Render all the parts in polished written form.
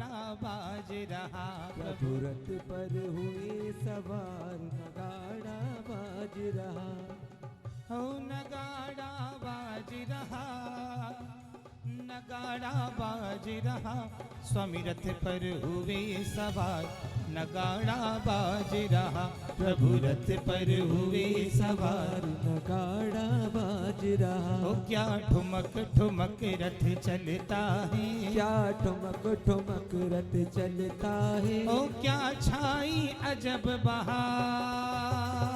नगाड़ा बाज रहा। प्रभु रथ पर हुए सवार नगाड़ा बाज रहा। हो नगाड़ा बाज रहा, नगाड़ा बाज रहा, स्वामी रथ पर हुए सवार नगाड़ा बाज रहा। प्रभु रथ पर हुए सवार नगाड़ा बाज रहा। हो क्या ठुमक ठुमक रथ चलता है, क्या ठुमक ठुमक रथ चलता है। ओ क्या छाई अजब बहार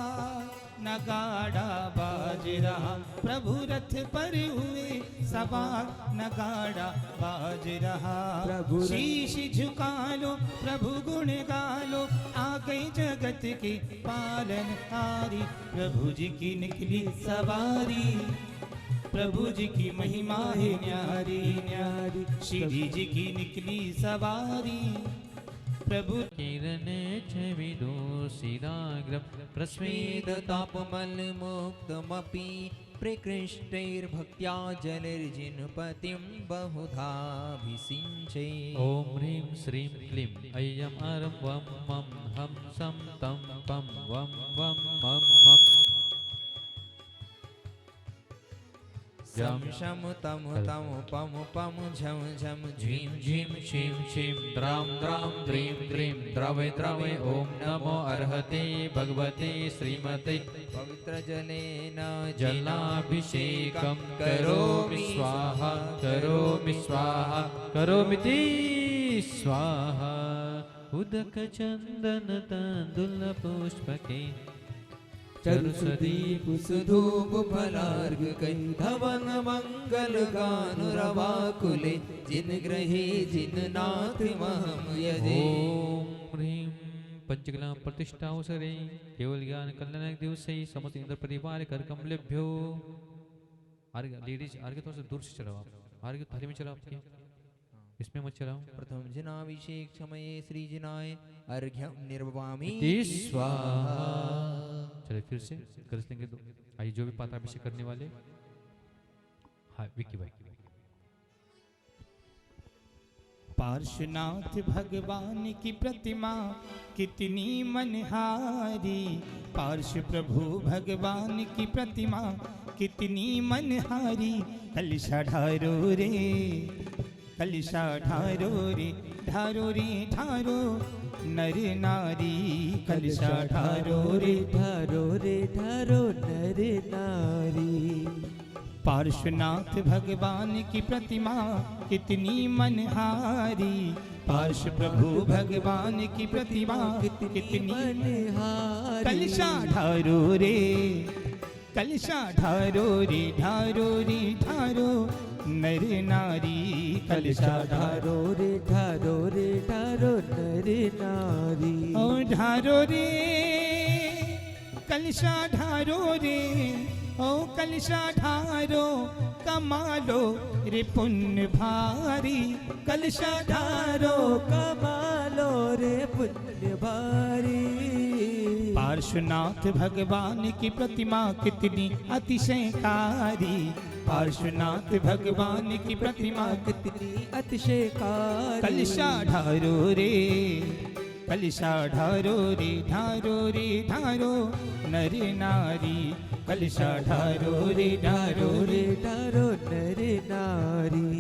नगाड़ा बाज रहा। प्रभु रथ पर हुए सवार नगाड़ा बाज रहा। प्रभु शीश झुका लो प्रभु गुण गा लो, आ गई जगत के पालन हारी। प्रभु जी की निकली सवारी, प्रभु जी की महिमा है न्यारी न्यारी। श्री जी की निकली सवारी, प्रभु किरणे छविदोषिदाग्रं प्रस्वेदतापमलमुक्तमपि प्रकृष्टैर्भक्त्या जलर्जिनपतिं बहुधाभिषिञ्चे। ॐ ह्रीं श्रीं क्लीं ऐयम् अरं वं मं हं सं तं पं वं वं मं मं। शम शम तम तम पम पम झम झम झीं झीं शीं शीं द्रां द्रां द्रीं द्रीं द्रवे द्रवे। ॐ नमो अर्हते भगवते श्रीमते पवित्र जलेन जलाभिषेकं करोमि स्वाहा करोमि स्वाहा करोमिति स्वाहा। उदक चंदन तांदुल पुष्पके चरुसदीप सुधूप फलार्घ कई धवन मंगल गानुरवाकुले जिन ग्रहे जिन नाथ महम यजे। ओम ह्रीं पंचकला प्रतिष्ठावसरे केवल ज्ञान कल्याण दिवसे समस्त इंद्र परिवार कर कमलेभ्यो। आर्घ्य लेडीज आर्घ्य थोड़ा सा दूर से चलाओ, आर्घ्य थाली में चलाओ, आपके इसमें मत चलाओ। प्रथम जनाभिषेक समये श्री जनाय अर्घ्यं निर्वामी स्वाहा। चलिए फिर से कर लेंगे दो। आइए जो भी पात्राभिषेक करने वाले, हाँ विक्की भाई। पार्श्वनाथ भगवान की प्रतिमा कितनी मनहारी। पार्श्व प्रभु भगवान की प्रतिमा कितनी मनहारी। कलशा ढारो रे कलशा ढारो रे ढारो रे ढारो नर नारी। कलशा ढारो रे ढारो रे ढारो नर नारी। पार्श्वनाथ भगवान की प्रतिमा कितनी मनहारी। पार्श्व प्रभु भगवान की प्रतिमा कितनी मनहारी। कलशा ढारो रे कलशा ढारो रे ढारो रे ढारो नर नारी। कलशा ढारो रे ढारो रे ढारो नर नारी। ओ ढारो रे कलशा ढारो रे ओ कलशा ढारो कमालो रे पुण्य भारी। कलशा ढारो कमालो रे पुण्य भारी। पार्श्वनाथ भगवान की प्रतिमा कितनी अतिशयकारी। पार्श्वनाथ भगवान की प्रतिमा कितनी अतिशयकारी। कलशा ढारो रे कलशा ढारो रे ढारो रे ढारो नर नारी। कलशा ढारो रे ढारो रे ढारो नर नारी।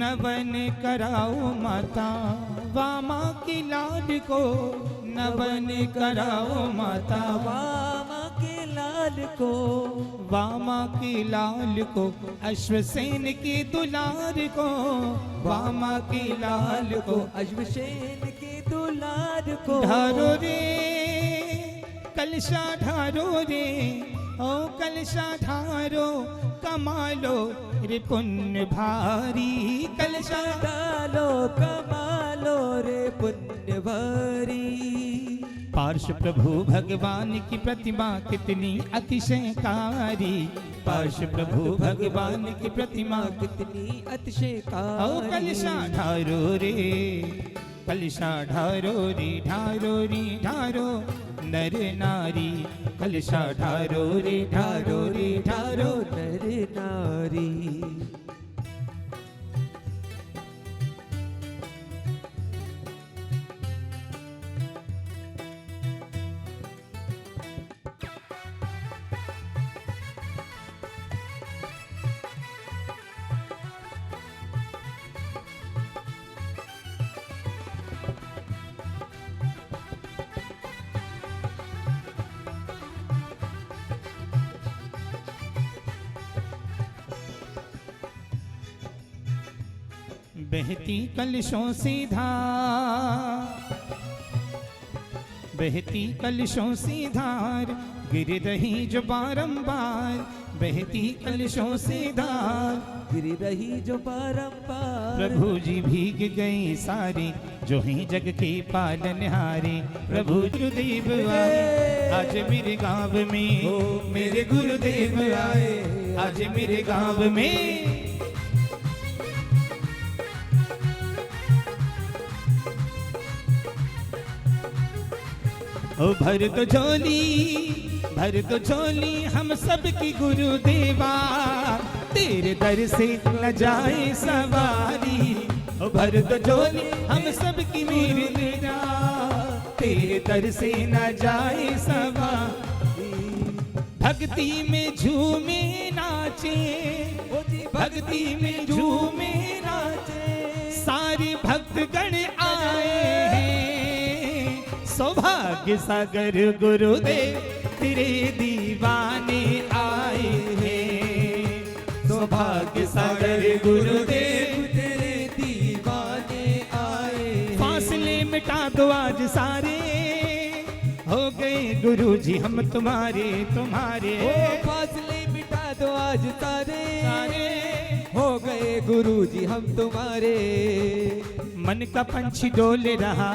नवन कराओ माता वामा की लाड को। नवन कराओ माता वामा के लाल को। वामा की लाल को अश्वसेन के दुलार को। वामा की लाल को अश्वसेन के दुलार को। ढारो रे कलशा ढारो रे ओ कलशा ढारो कमालो रे पुण्य भारी। कलशा डालो कमालो रे पुण्य भारी। पार्श प्रभु भगवान की प्रतिमा कितनी अतिशयकारी, पार्श प्रभु भगवान की प्रतिमा कितनी अतिशयकारी। ओ कलशा ढारो रे, कलशा ढारो रे, ढारो रे ढारो नर नारी, कलशा ढारो रे, ढारो रे ढारो नर नारी। बहती कलशों से धार, बहती कलशों से धार गिर रही जो बारंबार, बहती कलशों से धार गिर रही जो बारंबार। प्रभु जी भीग गए सारे जो हैं जग के पालनहारे, प्रभु गुरुदेव आए आज मेरे गांव में, ओ मेरे गुरुदेव आए आज मेरे गांव में। ओ भर तो झोली हम सब की गुरुदेवा, तेरे दर से न जाए सवारी। ओ भर तो झोली हम सब की मेरे तेरा, तेरे दर से न जाए सवारी। भक्ति में झूमे नाचे, भक्ति में झूमे नाचे सारे भक्तगण आए हैं। सौभाग्य सागर गुरुदेव तेरे दीवाने आए हैं, सौभाग्य सागर गुरुदेव तेरे दीवाने आए हैं। फासले मिटा दो आज सारे, हो गए गुरुजी हम तुम्हारे तुम्हारे। फासले मिटा दो आज सारे, सारे हो गए गुरुजी हम तुम्हारे। मन का पंछी डोल रहा,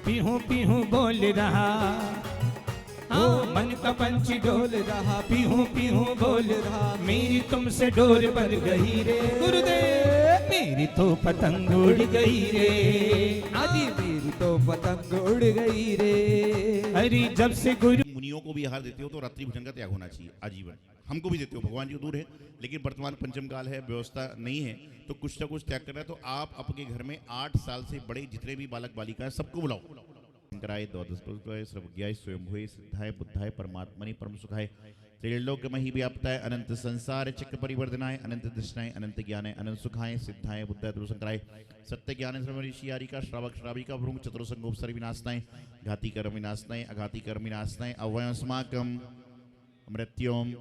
पीहू पीहू बोल रहा, ओ मन का पंछी डोल रहा, पीहू पीहू बोल रहा। मेरी तुमसे डोर बन गई रे गुरुदेव, मेरी तो पतंग उड़ गई रे, आजी मेरी तो पतंग उड़ गई रे। अरे जब से गुरु मुनियों को भी आहार देते हो तो रात्रि भोजन का त्याग होना चाहिए आजीवन। हमको भी देते हो, भगवान जी दूर है, लेकिन वर्तमान पंचम काल है, व्यवस्था नहीं है, तो कुछ ना कुछ त्याग करना है। तो आप अपने घर में 8 साल से बड़े जितने भी बालक बालिका हैं सबको बुलाओ। शंकराय द्वादशाय सर्वज्ञाय स्वयंभुवे सिद्धाय बुद्धाय परमात्मने परम सुखाय त्रैलोक्य मही व्याप्ताय अनंत संसार चक्र परिवर्तनाय अनंत दृष्टाय अनंत ज्ञानाय अनंत सुखाय सिद्धाय बुद्धाय ध्रुवशंकराय सत्य ज्ञान ऋषि का श्रावक श्राविका भृंग चतुर्संगोपसर विनाशनाय घाती कर्म विनाशनाय अघाती कर्म विनाशनाय अवयस्माकं मृत्योम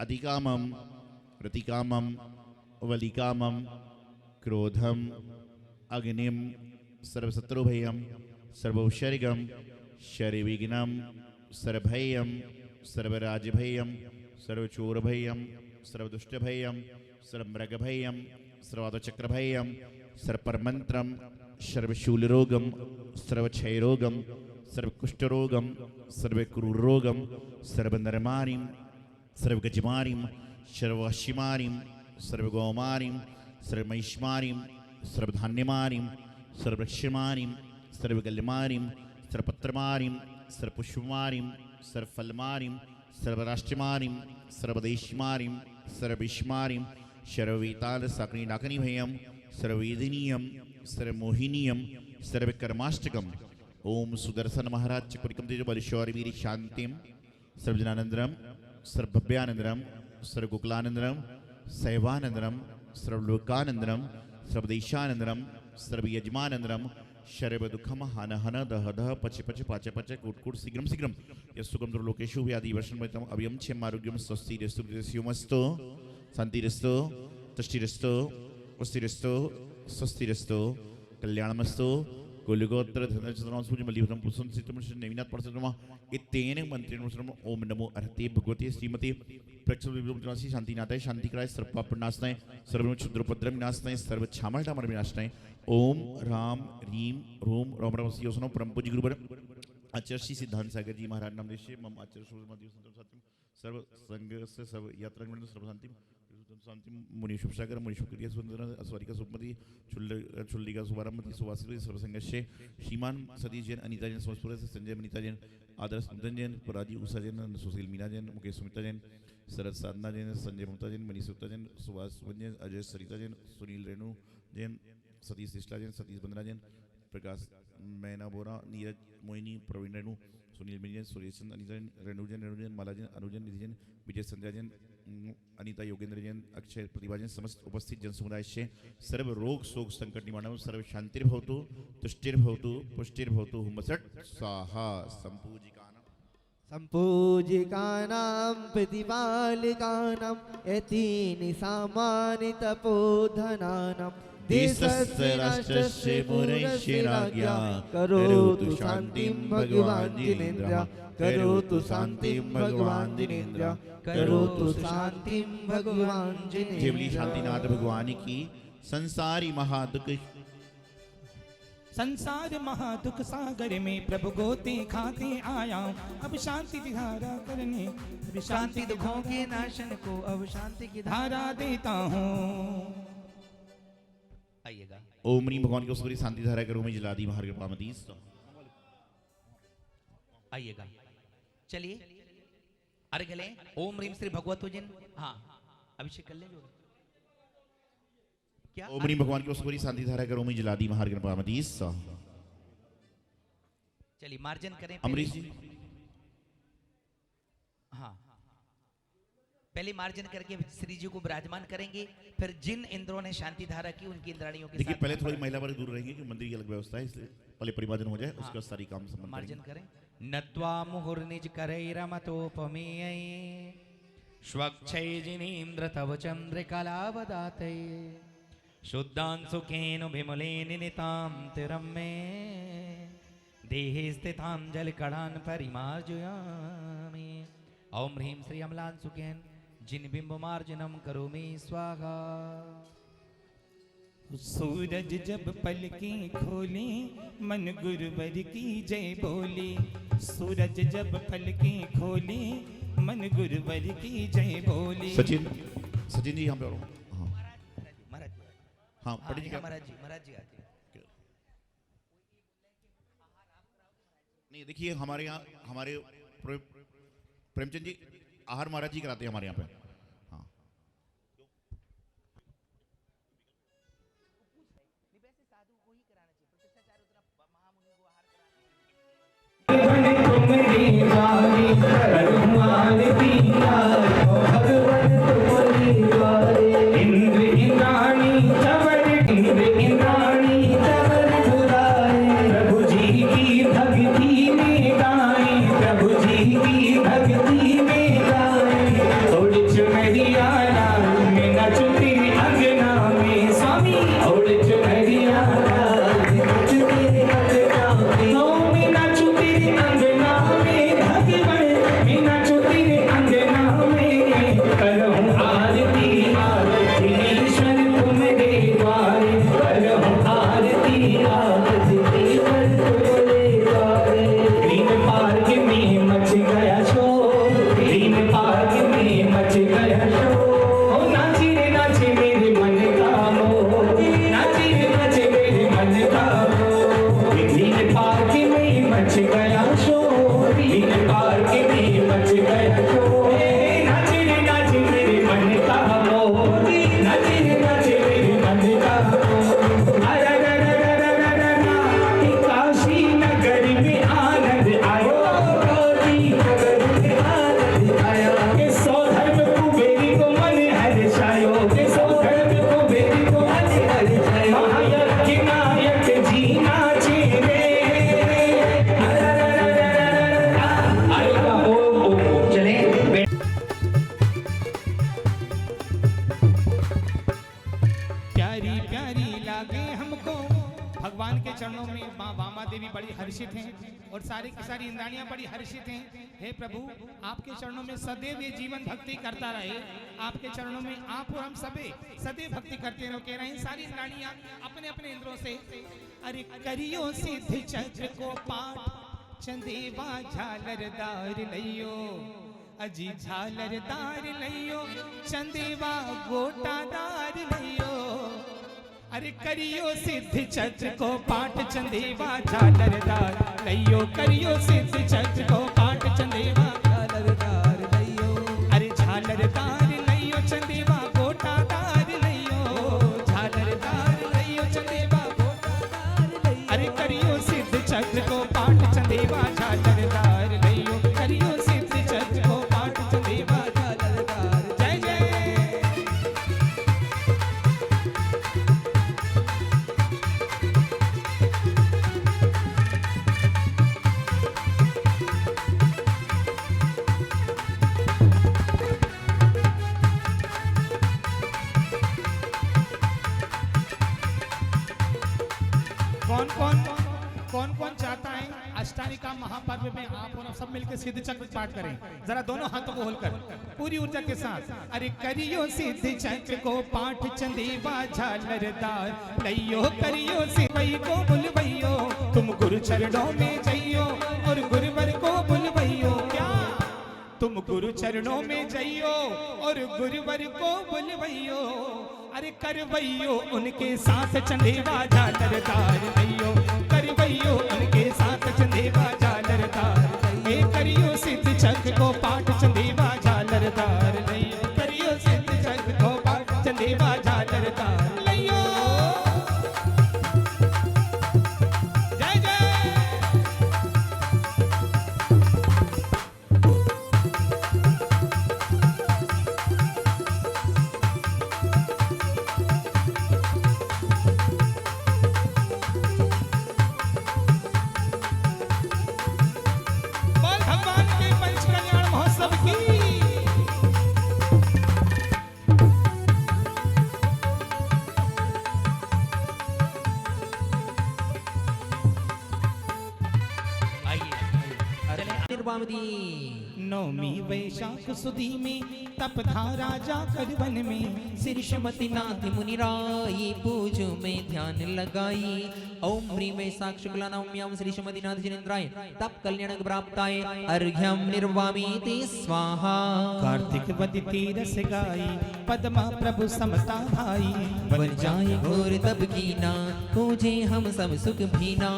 अधिकामम रतिकामम वलिकामम क्रोधम अग्निम सर्वशत्रुभयम सर्वौषरिगम शरिविघ्नम सर्वभयम सर्वराजभयम सर्वचोरभयम सर्वदुष्टभयम सर्वमृगभयम सर्वादचक्रभयम सर्वपरमंत्रम सर्वशूलरोगम सर्वक्षयरोगम सर्वकुष्ठरोगम सर्वक्रूररोगम सर्वनरमारिम सर्वगजमारिम सर्वशिमारिम सर्वगौमारिम सर्वमहिष्मारिम सर्वधान्यमारिम सर्वक्षमारिम सर्वगल्यमारिम सर्वपत्रमारिम सर्वपुष्पमारिम सर्वफलमारिम सर्वराष्ट्रमारिम सर्वदेशमारिम सर्वविष्मारिम सर्ववेताल साकनी नाकनी भयम सर्ववेदनीयम सर्वमोहिनीयम सर्वकर्माष्टकम ओम सुदर्शन महाराज चक्रिकम तेज बलशौर वीर शांतिम सर्वजनानंदरम सर्वभव्यानंदरम सर्वगोकुलानंदरम सैवानंदरम सर्वलोकानंदरम सर्वदेशानंदरम सर्वयजमानंदरम शर्व दुखम हन हन दह दह पच पच पाच पच कूट कूट शीघ्रम शीघ्रम यस्सुकम दुर्लोकेषु व्याधि वर्षणमयतम अभयम क्षेम आरोग्यम स्वस्तिरस्तु स्युमस्तु शांतिरस्तु तुष्टिरस्तु पुष्टिरस्तु स्वस्तिरस्तु कल्याणमस्तु कुलगोत्र धनचन्द्रम सूर्य मल्लिभद्रम पुष्पम सितम नवीनाथ परसरमा इतेन मंत्रिणों ओम नमो अर्हते भगवते श्रीमती प्रक्षुब्धि शांतिनाथाय शांतिकराय सर्वपापनाशनाय सर्वक्षुद्रोपद्रव विनाशनाय सर्व छामलटामर विनाशनाय ओम राम रीम रोम राम राम योसनो परम पूज्य गुरुवर आचार्य श्री सिद्धांत सागर जी महाराज नाम देशे मम आचार्य सर्व संघ से सर्व यात्रा सर्व शांति मुनि शुभसागर मुनि शुक्रिया सुंदर अस्वारिका सुमति चुल्लिका सुवारमति सुवासित सर्वसंगश्य श्रीमान सतीश जैन अनिता जैन समस्तपुर से संजय मनीता जैन आदर्श नूतन जैन पराजी उषा जैन सुशील मीना जैन मुकेश सुमिता जैन शरद साधना जैन संजय ममता जैन मनीष सुप्ता जैन सुभाष सुमन जैन अजय सरिता जैन सुनील रेणु जैन सतीश सिस्ला जैन सतीश बंदना जैन प्रकाश मैना बोरा नीरज मोहिनी प्रवीण रेणु सुनील मिनी जैन सुरेश चंद अनिता जैन रेणु जैन माला जैन अनुजन निधि जैन विजय संजय जैन अनिता योगेंद्र जैन अक्षय प्रतिभा जैन समस्त उपस्थित जन समुदाय से सर्व रोग शोक संकट निवारणं सर्व शांतिर्भवतु तुष्टिर्भवतु पुष्टिर्भवतु हुमसट स्वाहा संपूजिकानां प्रतिपालिकानां यतीनि सामानि तपोधनानां देशस्य राष्ट्रस्य मुरैश्य राज्ञा करोतु शान्तिं भगवान् जिनेन्द्र करोतु शान्तिं भगवान् जिनेन्द्र करोतु शान्तिं भगवान् जिनेन्द्र। जय बोलिए शांतिनाथ भगवान की। संसारी महादुख सागर में प्रभु गोते खाते आया अब शांति की धारा करने शांति दुखों के नाशन को अब शांति की धारा देता हूँ। आइएगा ओम रीम भगवान की उसकी शांति धारा करो में जला दी महार कृपामती। आइएगा चलिए अर्घ लें। ओम रीम श्री भगवतो जिन। हाँ अभिषेक कर ले जो क्या। ओम रीम भगवान की उसकी शांति धारा करो में जला दी महार कृपामती। चलिए मार्जन करें अमरीश जी। हाँ पहले मार्जन करके श्री जी को विराजमान करेंगे, फिर जिन इंद्रों ने शांति धारा की उनकी इंद्राणियों के देखिए साथ पहले थोड़ी महिला वर्ग दूर रहेंगे क्योंकि मंदिर की अलग व्यवस्था है, इसलिए पहले परिमार्जन हो जाए उसके बाद सारी काम संपन्न मार्जन करें। नत्वा मुहुर्निज करैरमतोपमेय स्वक्षैजिनीन्द्र तव चन्द्रकलावदाते शुद्धांशुकेन विमलेन नितां तिरम्मे देहे स्थिताञ्जलिकणान् परिमार्जयामि। ओम ह्रीं श्री अमलांशुकेन जिन बिंबमार्जनम करोमि स्वाहा। सूरज जब पलकें खोले मन गुरुवर की जय बोले। सूरज जब पलकें खोले मन गुरुवर की जय बोले। सचिन जी यहाँ पे आओ। हाँ महाराज जी आते नहीं देखिए हमारे यहाँ हमारे प्रेमचंद जी आहार महाराज जी कराते हैं हमारे यहाँ पे। हाँ भगवान के चरणों में माँ वामा देवी बड़ी हर्षित हैं और सारी की सारी इंद्राणियां बड़ी हर्षित हैं। हे प्रभु, आपके चरणों में सदैव ये जीवन भक्ति करता रहे। आपके चरणों में आप और हम सभी सदैव भक्ति करते रहो। कह रहे हैं सारी इंद्राणियां अपने अपने इंद्रों से, अरे करियो सिद्ध चक्र को पाठ, चंदेवा झालरदार लइयो, अजी झालरदार लइयो, चंदेवा गोटादार लइयो। अरे करियो सिद्ध चक्र को पाठ, चंदेवा झालरदार लइयो, करियो सिद्ध चक्र को पाठ, चंदेवा झालरदार लइयो, अरे झालरदार लइयो, चंदेवा गोटादार लइयो, झालरदार लइयो, चंदेवा गोटादार लइयो, अरे करियो सिद्ध चक्र को पाठ, चंदेवा झालरदार लइयो, करियो सिद्ध चक्र को पाठ, चंदेवा झालरदार। जय जय। कौन कौन चाहता है अष्टानिका महापर्व में आप और सब मिलकर सिद्ध चक्र पाठ करें? जरा दोनों हाथों को खोलकर पूरी ऊर्जा के साथ। अरे करियो सिद्ध चक्र को पाठ, चंदेवा झालरदार लइयो, करियो सिवई को बुलवइयो, तुम गुरु चरणों में जइयो और गुरुवर को बुलवइयो। क्या तुम गुरु चरणों में जइयो और गुरुवर को बुलवइयो, अरे करवइयो उनके साथ चंदेवा झालरदार लइयो, करवइयो उनके साथ चंदेवा झालरदार। ये करियो सिद्ध चक्र को पाठ, चंदेवा झालरदार लइयो, करियो सिद्ध चक्र को पाठ, चंदेवा झालरदार लइयो। जय जय। नौमी वैशाख सुदी में तपधारा जाकर वन में, श्री श्रीमती नाथ मुनि राई पूजो में ध्यान लगाई। ओम ह्रीं वैशाख शुक्ला नवम्यां श्री श्रीमती नाथ जिनेन्द्राय तप कल्याण प्राप्ताय अर्घ्यम निर्वामीति स्वाहा। कार्तिक वदिति रस गाई, पद्मा प्रभु समता भाई, बन जाए घोर तब कीना, पूजे हम सब सुख भीना।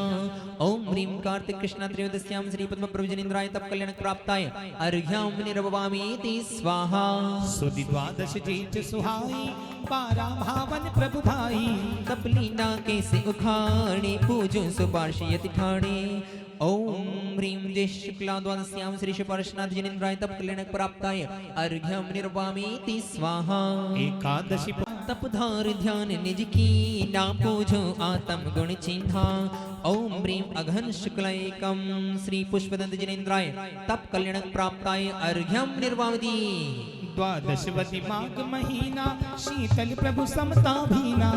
ओम ह्रीं कार्तिक कृष्ण त्रयोदश्यां श्री पद्म प्रभु जिनेन्द्राय तप कल्याण प्राप्ताय अर्घ्यम निर्वामीति स्वाहा। सुदी द्वादश जेठ सुहाई, पारा भावन प्रभु भाई, तपलीना कैसे उखाड़े पूजो सुपार्श्वयति ठाणे। ओम ह्रीं देश शुक्ला द्वादश्यां श्री शुपार्श्वनाथ जिनेन्द्राय तप कल्याण प्राप्ताय अर्घ्यम निर्वामीति स्वाहा। एकादशी तपधार ध्यान निज की ना पूजो आत्म गुण चिन्हा। ओम ह्रीं अघन शुक्ल एकम श्री पुष्पदंत जिनेन्द्राय तप कल्याण प्राप्ताय अर्घ्यम निर्वामति। द्वादशवती माघ महीना, शीतल प्रभु समता भीना,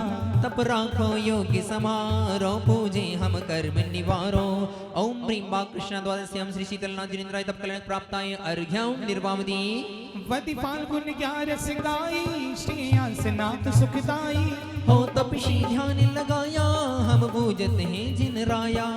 तप राखो योग्य समारो, पूजे हम कर्म निवारो। ओम ह्रीं माँ कृष्ण द्वादश्यां श्री शीतलनाथ जिनेन्द्राय तप कल्याण प्राप्ताय अर्घ्यम निर्वामति। वदि फाल्गुन 11 गाई, श्रेयांस नाथ सुखदाई, हो तपसी ध्यान लगाया, हम पूजत हैं जिन राया।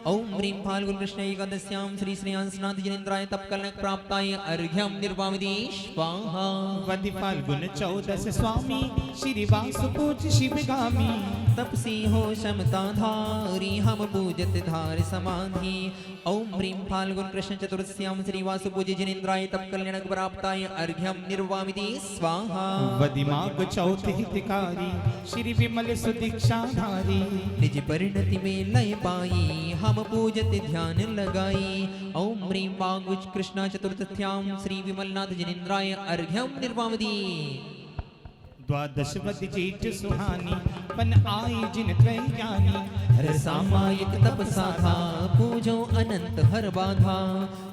ओम ह्रीं फाल्गुन कृष्ण एकादश्यां श्री श्रेयांसनाथ जिनेन्द्राय तप कल्याण प्राप्ताय अर्घ्यम निर्वामति स्वाहा। वदि फाल्गुन 14 स्वामी, श्री वासुपूज शिवगामी, तपसी हो समता धारी, हम पूजत धार समाधि। ओम ह्रीं फाल्गुन कृष्ण चतुर्दश्यां श्री वासुपूज जिनेन्द्राय तप कल्याण प्राप्ताय अर्घ्यम निर्वामति स्वाहा। वदि माघ चौथ हितकारी, श्री विमल सुदीक्षाधारी, निज परिणति में लय पाई, हम पूजत ध्यान लगाई। ओम ह्रीं माघ कृष्ण चतुर्थ्यां श्री विमलनाथ जिनेन्द्राय अर्घ्यम निर्वामति। द्वादशवती जेठ सुहानी, पन आई जिन त्रय ज्ञानी, हर सामायिक तप साधा, पूजो अनंत हर बाधा।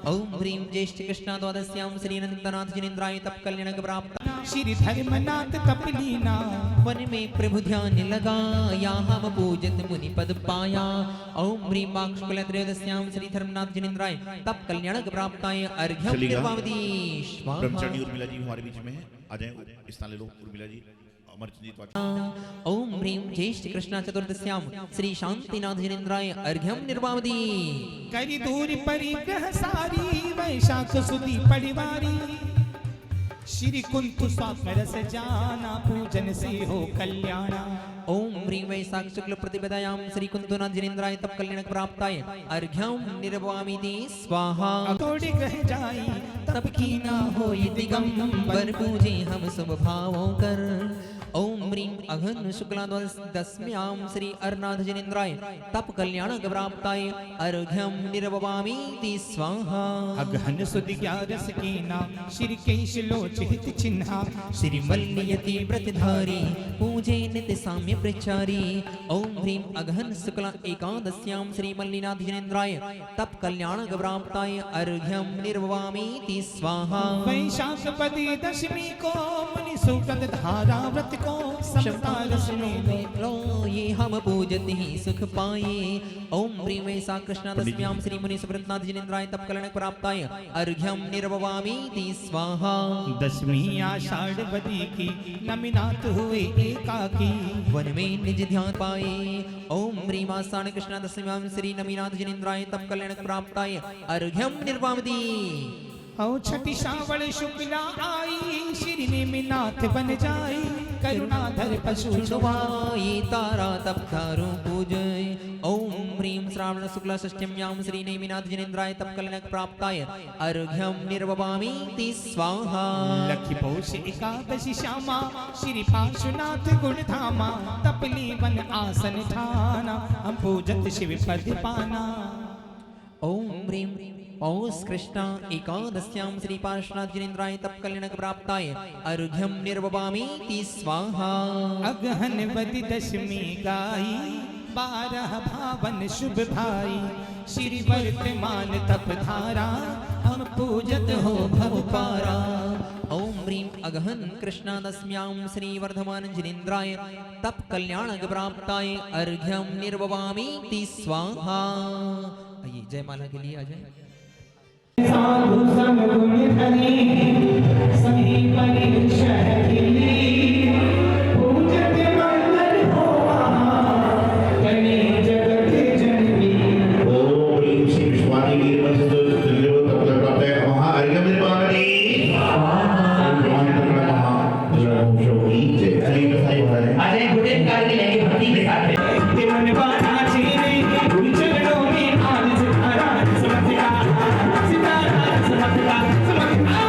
ओम ह्रीं ज्येष्ठ कृष्णा द्वादश्यां श्री अनंतनाथ जिनेन्द्राय तप कल्याणक प्राप्त। श्री धर्मनाथ तपलीना वन में प्रभु ध्यान लगाया हम पूजत मुनि पद पाया। ओम ह्रीं वाक शुक्ल त्रयोदश्यां श्री धर्मनाथ जिनेन्द्राय तप कल्याणक प्राप्ताय अर्घ्यं चलेगा। निर्वावदी स्वाहा। ब्रह्मचारी उर्मिला जी हमारे बीच में है, आ जाए स्थान ले लो। उर्मिला जी अमरजीत वाच। ओम ह्रीं ज्येष्ठ कृष्णा चतुर्दश्यां श्री शांतिनाथ जिनेन्द्राय अर्घ्यं निर्वावदी। करी दूरी परिग्रह सारी वैशाख सुदी परिवारी। श्री कुंतु स्वात्म रस जाना पूजन से हो कल्याणा। ओम ह्रीं वैशाख शुक्ल प्रतिपदायां श्री कुंतुनाथ जिनेन्द्राय तप कल्याणक प्राप्ताय अर्घ्यं निर्वावदी स्वाहा। तोड़े कह जाई तप की ना हो दिगंबर पूजे हम शुभ भावों कर। ओम ह्रीं अघन शुक्ला दशम्यां श्री अरनाथ जिनेन्द्राय तप कल्याणक प्राप्ताय अर्घ्यं निर्ववामीति स्वाहा। अगहन सुदि ग्यारस की नाम श्री केश लोचित चिन्हा। श्री मल्लियति व्रतधारी पूजे नित्य साम्य प्रचारी। ओम ह्रीं अगहन शुक्ला एकादश्यां श्री मल्लिनाथ जिनेन्द्राय तप कल्याणक प्राप्ताय अर्घ्यं निर्ववामीति स्वाहा। वैशाख पदी दशमी को मुनि सुगंध धारा व्रत को समता रश्मि में लो ये हम पूजत ही सुख पाए। ओम ह्रीं वैशाख कृष्णा दशम्यां श्री मुनि सुव्रतनाथ जिनेन्द्राय तप कल्याणक प्राप्ताय अर्घ्यं निर्ववामीति स्वाहा। दशमी आषाढ़ बदी की नमिनाथ हुए एकाकी। वन में निज ध्यान पाए। ओम ह्रीं आषाढ़ कृष्णा दशम्यां श्री नमिनाथ जिनेन्द्राय तप कल्याणक प्राप्ताय अर्घ्यं निर्वावदी। औ छठी श्रावण शुक्ला आई श्री नेमिनाथ बन जाई। करुणाधर पशु शुभाई तारा तप धारो पूजय। ओम ह्रीं श्रावण शुक्ला षष्ठ्यां श्री नेमिनाथ जिनेन्द्राय तप कल्याणक प्राप्ताय अर्घ्यं निर्ववामीति स्वाहा। लखी पौष एकादशी श्यामा श्री पार्श्वनाथ गुण धामा। तपली वन आसन ठाना हम पूजत शिव पद पाना। ओम ह्रीं पौष कृष्णा एकादश्यां श्री पार्श्वनाथ जिनेन्द्राय तप कल्याणक प्राप्ताय अर्घ्यं निर्ववामीति स्वाहा। अगहन वदि दशमी गाई 12 भावन शुभ भाई। श्री वर्तमान तप धारा हम पूजत हो भव पारा। ओम ह्रीं अगहन कृष्णा दशम्यां श्री वर्धमान जिनेन्द्राय तप कल्याणक प्राप्ताय अर्घ्यं निर्ववामीति स्वाहा। आइए जयमाला के लिए आ जाए। साधु समगुण धनी सभी परीक्षण की। पूजत मंगल होवा कने जगत जननी। ओम ह्रीं श्री विश्वानि वीरवंश त्रिदेव तप प्राप्त है महा अर्घ्यं निर्वावदी। अजय गुडेन कार के लेके भक्ति के साथ है। तिमन बाना चीने गुरु चरणों में आज सितारा समझा। सितारा समझा समझा।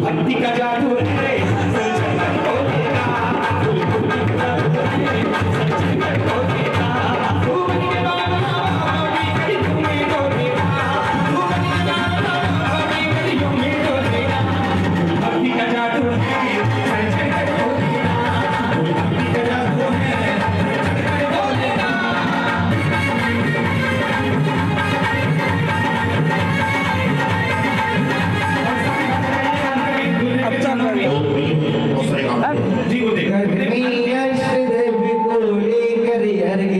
भक्ति का जादू है। श्री देवी को लेकर अर्घ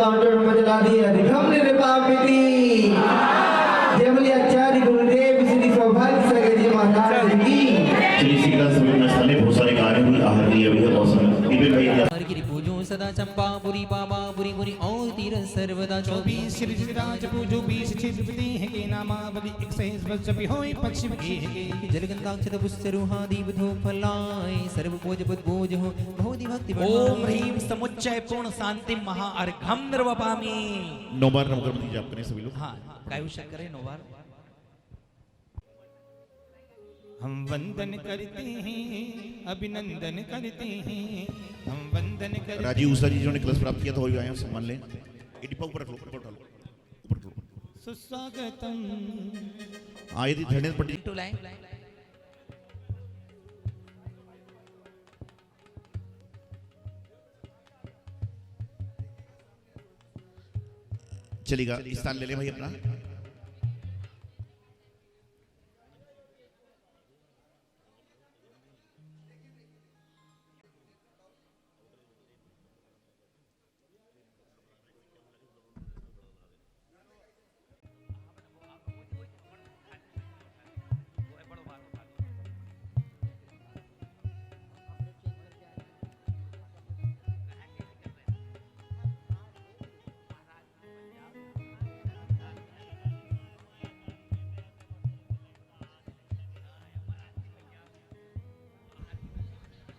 काउंटर में चला दिया रिधम निर्पामिति जय बोले आचार्य गुरुदेव श्री सौभाग्य सागर जी महाराज की। चलिए इसी का समय नष्ट बहुत सारे गाने हुए आहार दिए अभी है मौसम इबे भाई गिरि पूजो सदा चंपापुरी पावा पुरी पुरी और तीर सर्वदा 24 श्री राज पूजो 20 चित्रपति है के नामावली 21 वर्ष भी होई पश्चिम के है जलगंधाक्षत पुष्परुहादि बुधो फलाय सर्व पूज बुध पूज हो भौति भक्ति ओम ह्रीम समुच्चय पूर्ण शांति महा अर्घम निर्वपामि। 9 बार नमः जाप करें सभी लोग। हाँ कायुष्य करें 9 बार। हम वंदन करते हैं अभिनंदन करते हैं हम वंदन करते राजीव उषा जी जिन्होंने क्लास प्राप्त किया था वही आए हैं सम्मान लें। ये डिब्बा ऊपर रख लो ऊपर डालो ऊपर रख लो। सुस्वागतम आए थी धरने पट्टी टू लाइन चलेगा स्थान ले ले भाई अपना।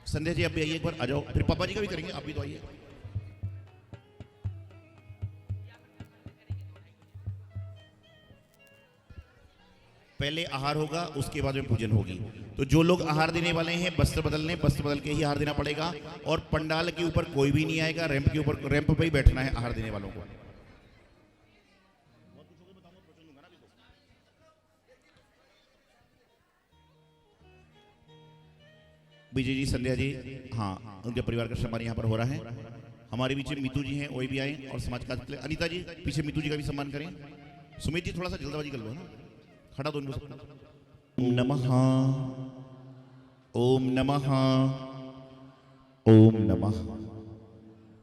संध्या जी आप भी आइए एक बार आ जाओ फिर पापा जी का भी करेंगे आप भी तो आइए। पहले आहार होगा उसके बाद में पूजन होगी। तो जो लोग आहार देने वाले हैं वस्त्र बदलने वस्त्र बदल के ही आहार देना पड़ेगा और पंडाल के ऊपर कोई भी नहीं आएगा। रैंप के ऊपर रैंप पे ही बैठना है आहार देने वालों को। विजय जी संध्या जी हाँ उनके परिवार का सम्मान यहाँ पर हो रहा है। हमारे बीच में मीतू जी हैं वही भी आए और समाज का अनीता जी पीछे मीतू जी का भी सम्मान करें। सुमित जी थोड़ा सा जल्दबाजी कर लो ना खड़ा दो ओम नमः ओम नमः ओम नमः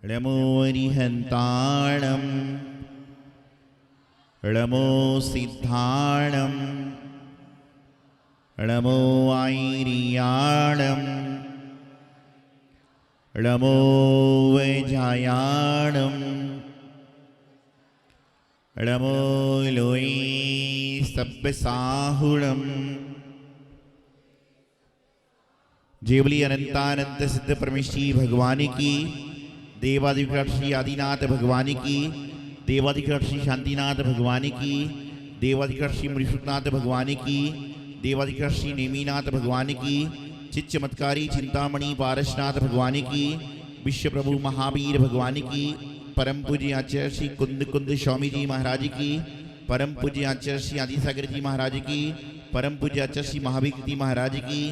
नमो अरिहंताणं नमो सिद्धाणं नमो आईरियाणं नमो वैजायाणं नमो लोई सब्बसाहुणं जेवली अनंतानंत सिद्ध परमेश्वरी भगवान की देवाधिकृत श्री आदिनाथ भगवान की देवाधिकृत श्री शांतिनाथ भगवान की देवाधिकृत श्री मृषुनाथ भगवान की देवाधिकृत श्री नेमीनाथ भगवान की चित चमत्कारी चिंतामणि पारसनाथ भगवान की विश्व प्रभु महावीर भगवान की परम पूज्य आचार्य श्री कुंद कुंद स्वामी जी महाराज की परम पूज्य आचार्य श्री आदिसागर जी महाराज की परम पूज्य आचार्य श्री महावीर महाराज की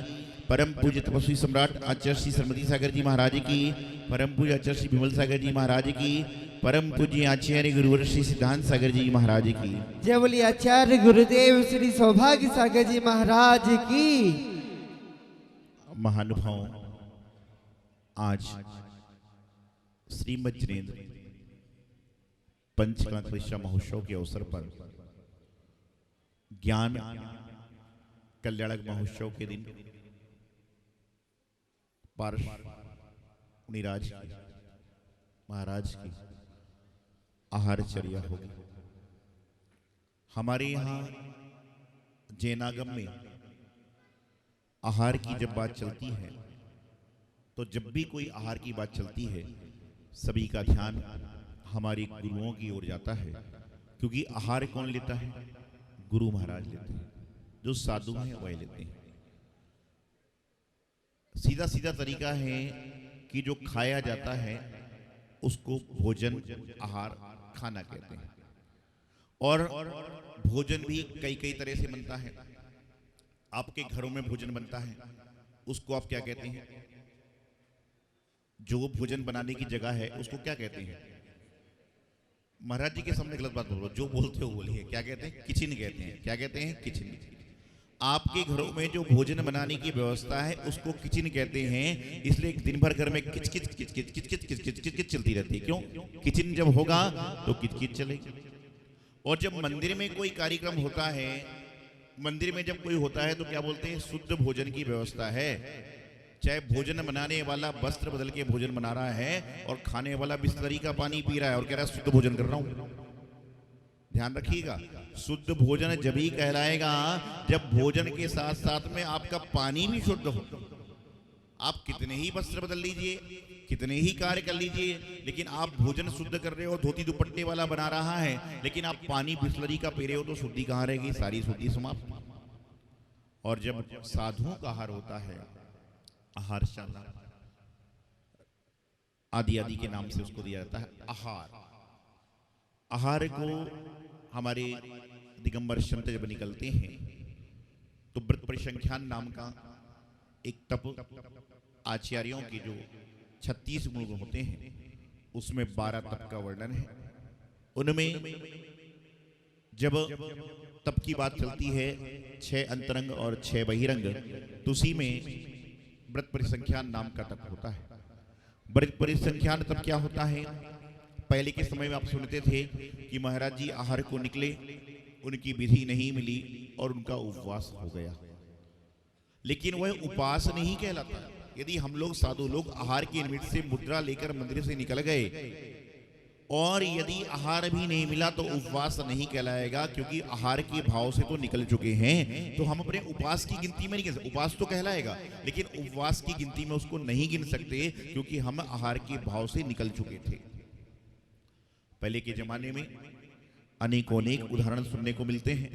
परम पूज्य तपस्वी सम्राट आचार्य श्री सरमती सागर जी महाराज की परम पूज्य आचार्य श्री विमल सागर जी महाराज की परम पूज्य आचार्य गुरुवर श्री सिद्धांत सागर जी महाराज की जय बोलिए आचार्य गुरुदेव श्री सौभाग्य सागर जी महाराज की। महानुभाव आज श्रीमद जिनेन्द्र पंचकांत प्रतिष्ठा महोत्सव के अवसर पर ज्ञान कल्याणक महोत्सव के दिन पार्श मुनिराज महाराज की आहारचर्या होगी। हमारे यहाँ जैनागम में आहार की जब बात चलती है तो जब भी कोई आहार की बात चलती है सभी का ध्यान हमारे गुरुओं की ओर जाता है, क्योंकि आहार कौन लेता है? गुरु महाराज लेते हैं, जो साधु हैं वह लेते हैं। सीधा सीधा तरीका है कि जो खाया जाता है उसको भोजन आहार खाना कहते हैं। और भोजन भी कई कई तरह से बनता है। आपके घरों में भोजन बनता है, उसको आप क्या कहते हैं? जो भोजन बनाने की जगह है उसको क्या कहते हैं? महाराज जी के सामने गलत बात बोलो, जो बोलते हो बोलिए। क्या कहते हैं? किचन कहते हैं। क्या कहते हैं? किचन। आपके घरों में जो भोजन बनाने की व्यवस्था है उसको किचन कहते हैं, इसलिए दिन भर घर में किच किच किच किच किच किच किच किच किच चलती रहती है। क्यों? किचन जब होगा तो किच किच चलेगी। और जब मंदिर में कोई कार्यक्रम होता है, मंदिर में जब कोई होता है तो क्या बोलते हैं? शुद्ध भोजन की व्यवस्था है। चाहे भोजन बनाने वाला वस्त्र बदल के भोजन बना रहा है और खाने वाला बिस्लरी का पानी पी रहा है और कह रहा है शुद्ध भोजन कर रहा हूं। ध्यान रखिएगा, शुद्ध भोजन जब ही कहलाएगा जब भोजन के साथ साथ में आपका पानी भी शुद्ध हो। आप कितने ही वस्त्र बदल लीजिए, कितने ही कार्य कर लीजिए, लेकिन आप भोजन शुद्ध कर रहे हो, धोती दुपट्टे वाला बना रहा है, लेकिन आप पानी बिस्लरी का पी रहे हो, तो शुद्धि कहाँ रहेगी? सारी शुद्धि समाप्त। और जब साधुओं का आहार होता है, आहार शाला आदि आदि के नाम से उसको दिया जाता है आहार। आहार को हमारे दिगंबर संत जब निकलते हैं तो व्रत परिसंख्यान नाम का एक तप आचार्यों के जो 36 गुण होते हैं उसमें 12 तप का वर्णन है। उनमें जब तप की बात चलती है 6 अंतरंग और 6 बहिरंग, तो उसी में व्रत परिसंख्यान नाम का तप होता है। व्रत परिसंख्यान तप क्या होता है? पहले के समय में आप सुनते थे कि महाराज जी आहार को निकले, उनकी विधि नहीं मिली और उनका उपवास हो गया, लेकिन वह उपवास नहीं कहलाता। यदि हम लोग साधु लोग आहार के निमित्त से मुद्रा लेकर मंदिर से निकल गए और यदि आहार भी नहीं मिला तो उपवास नहीं कहलाएगा, क्योंकि आहार के भाव से तो निकल चुके हैं, तो हम अपने उपवास की गिनती में नहीं गिन सकते। उपवास तो कहलाएगा लेकिन उपवास की गिनती में उसको नहीं गिन सकते, क्योंकि हम आहार के भाव से निकल चुके थे। पहले के जमाने में अनेकों उदाहरण सुनने को मिलते हैं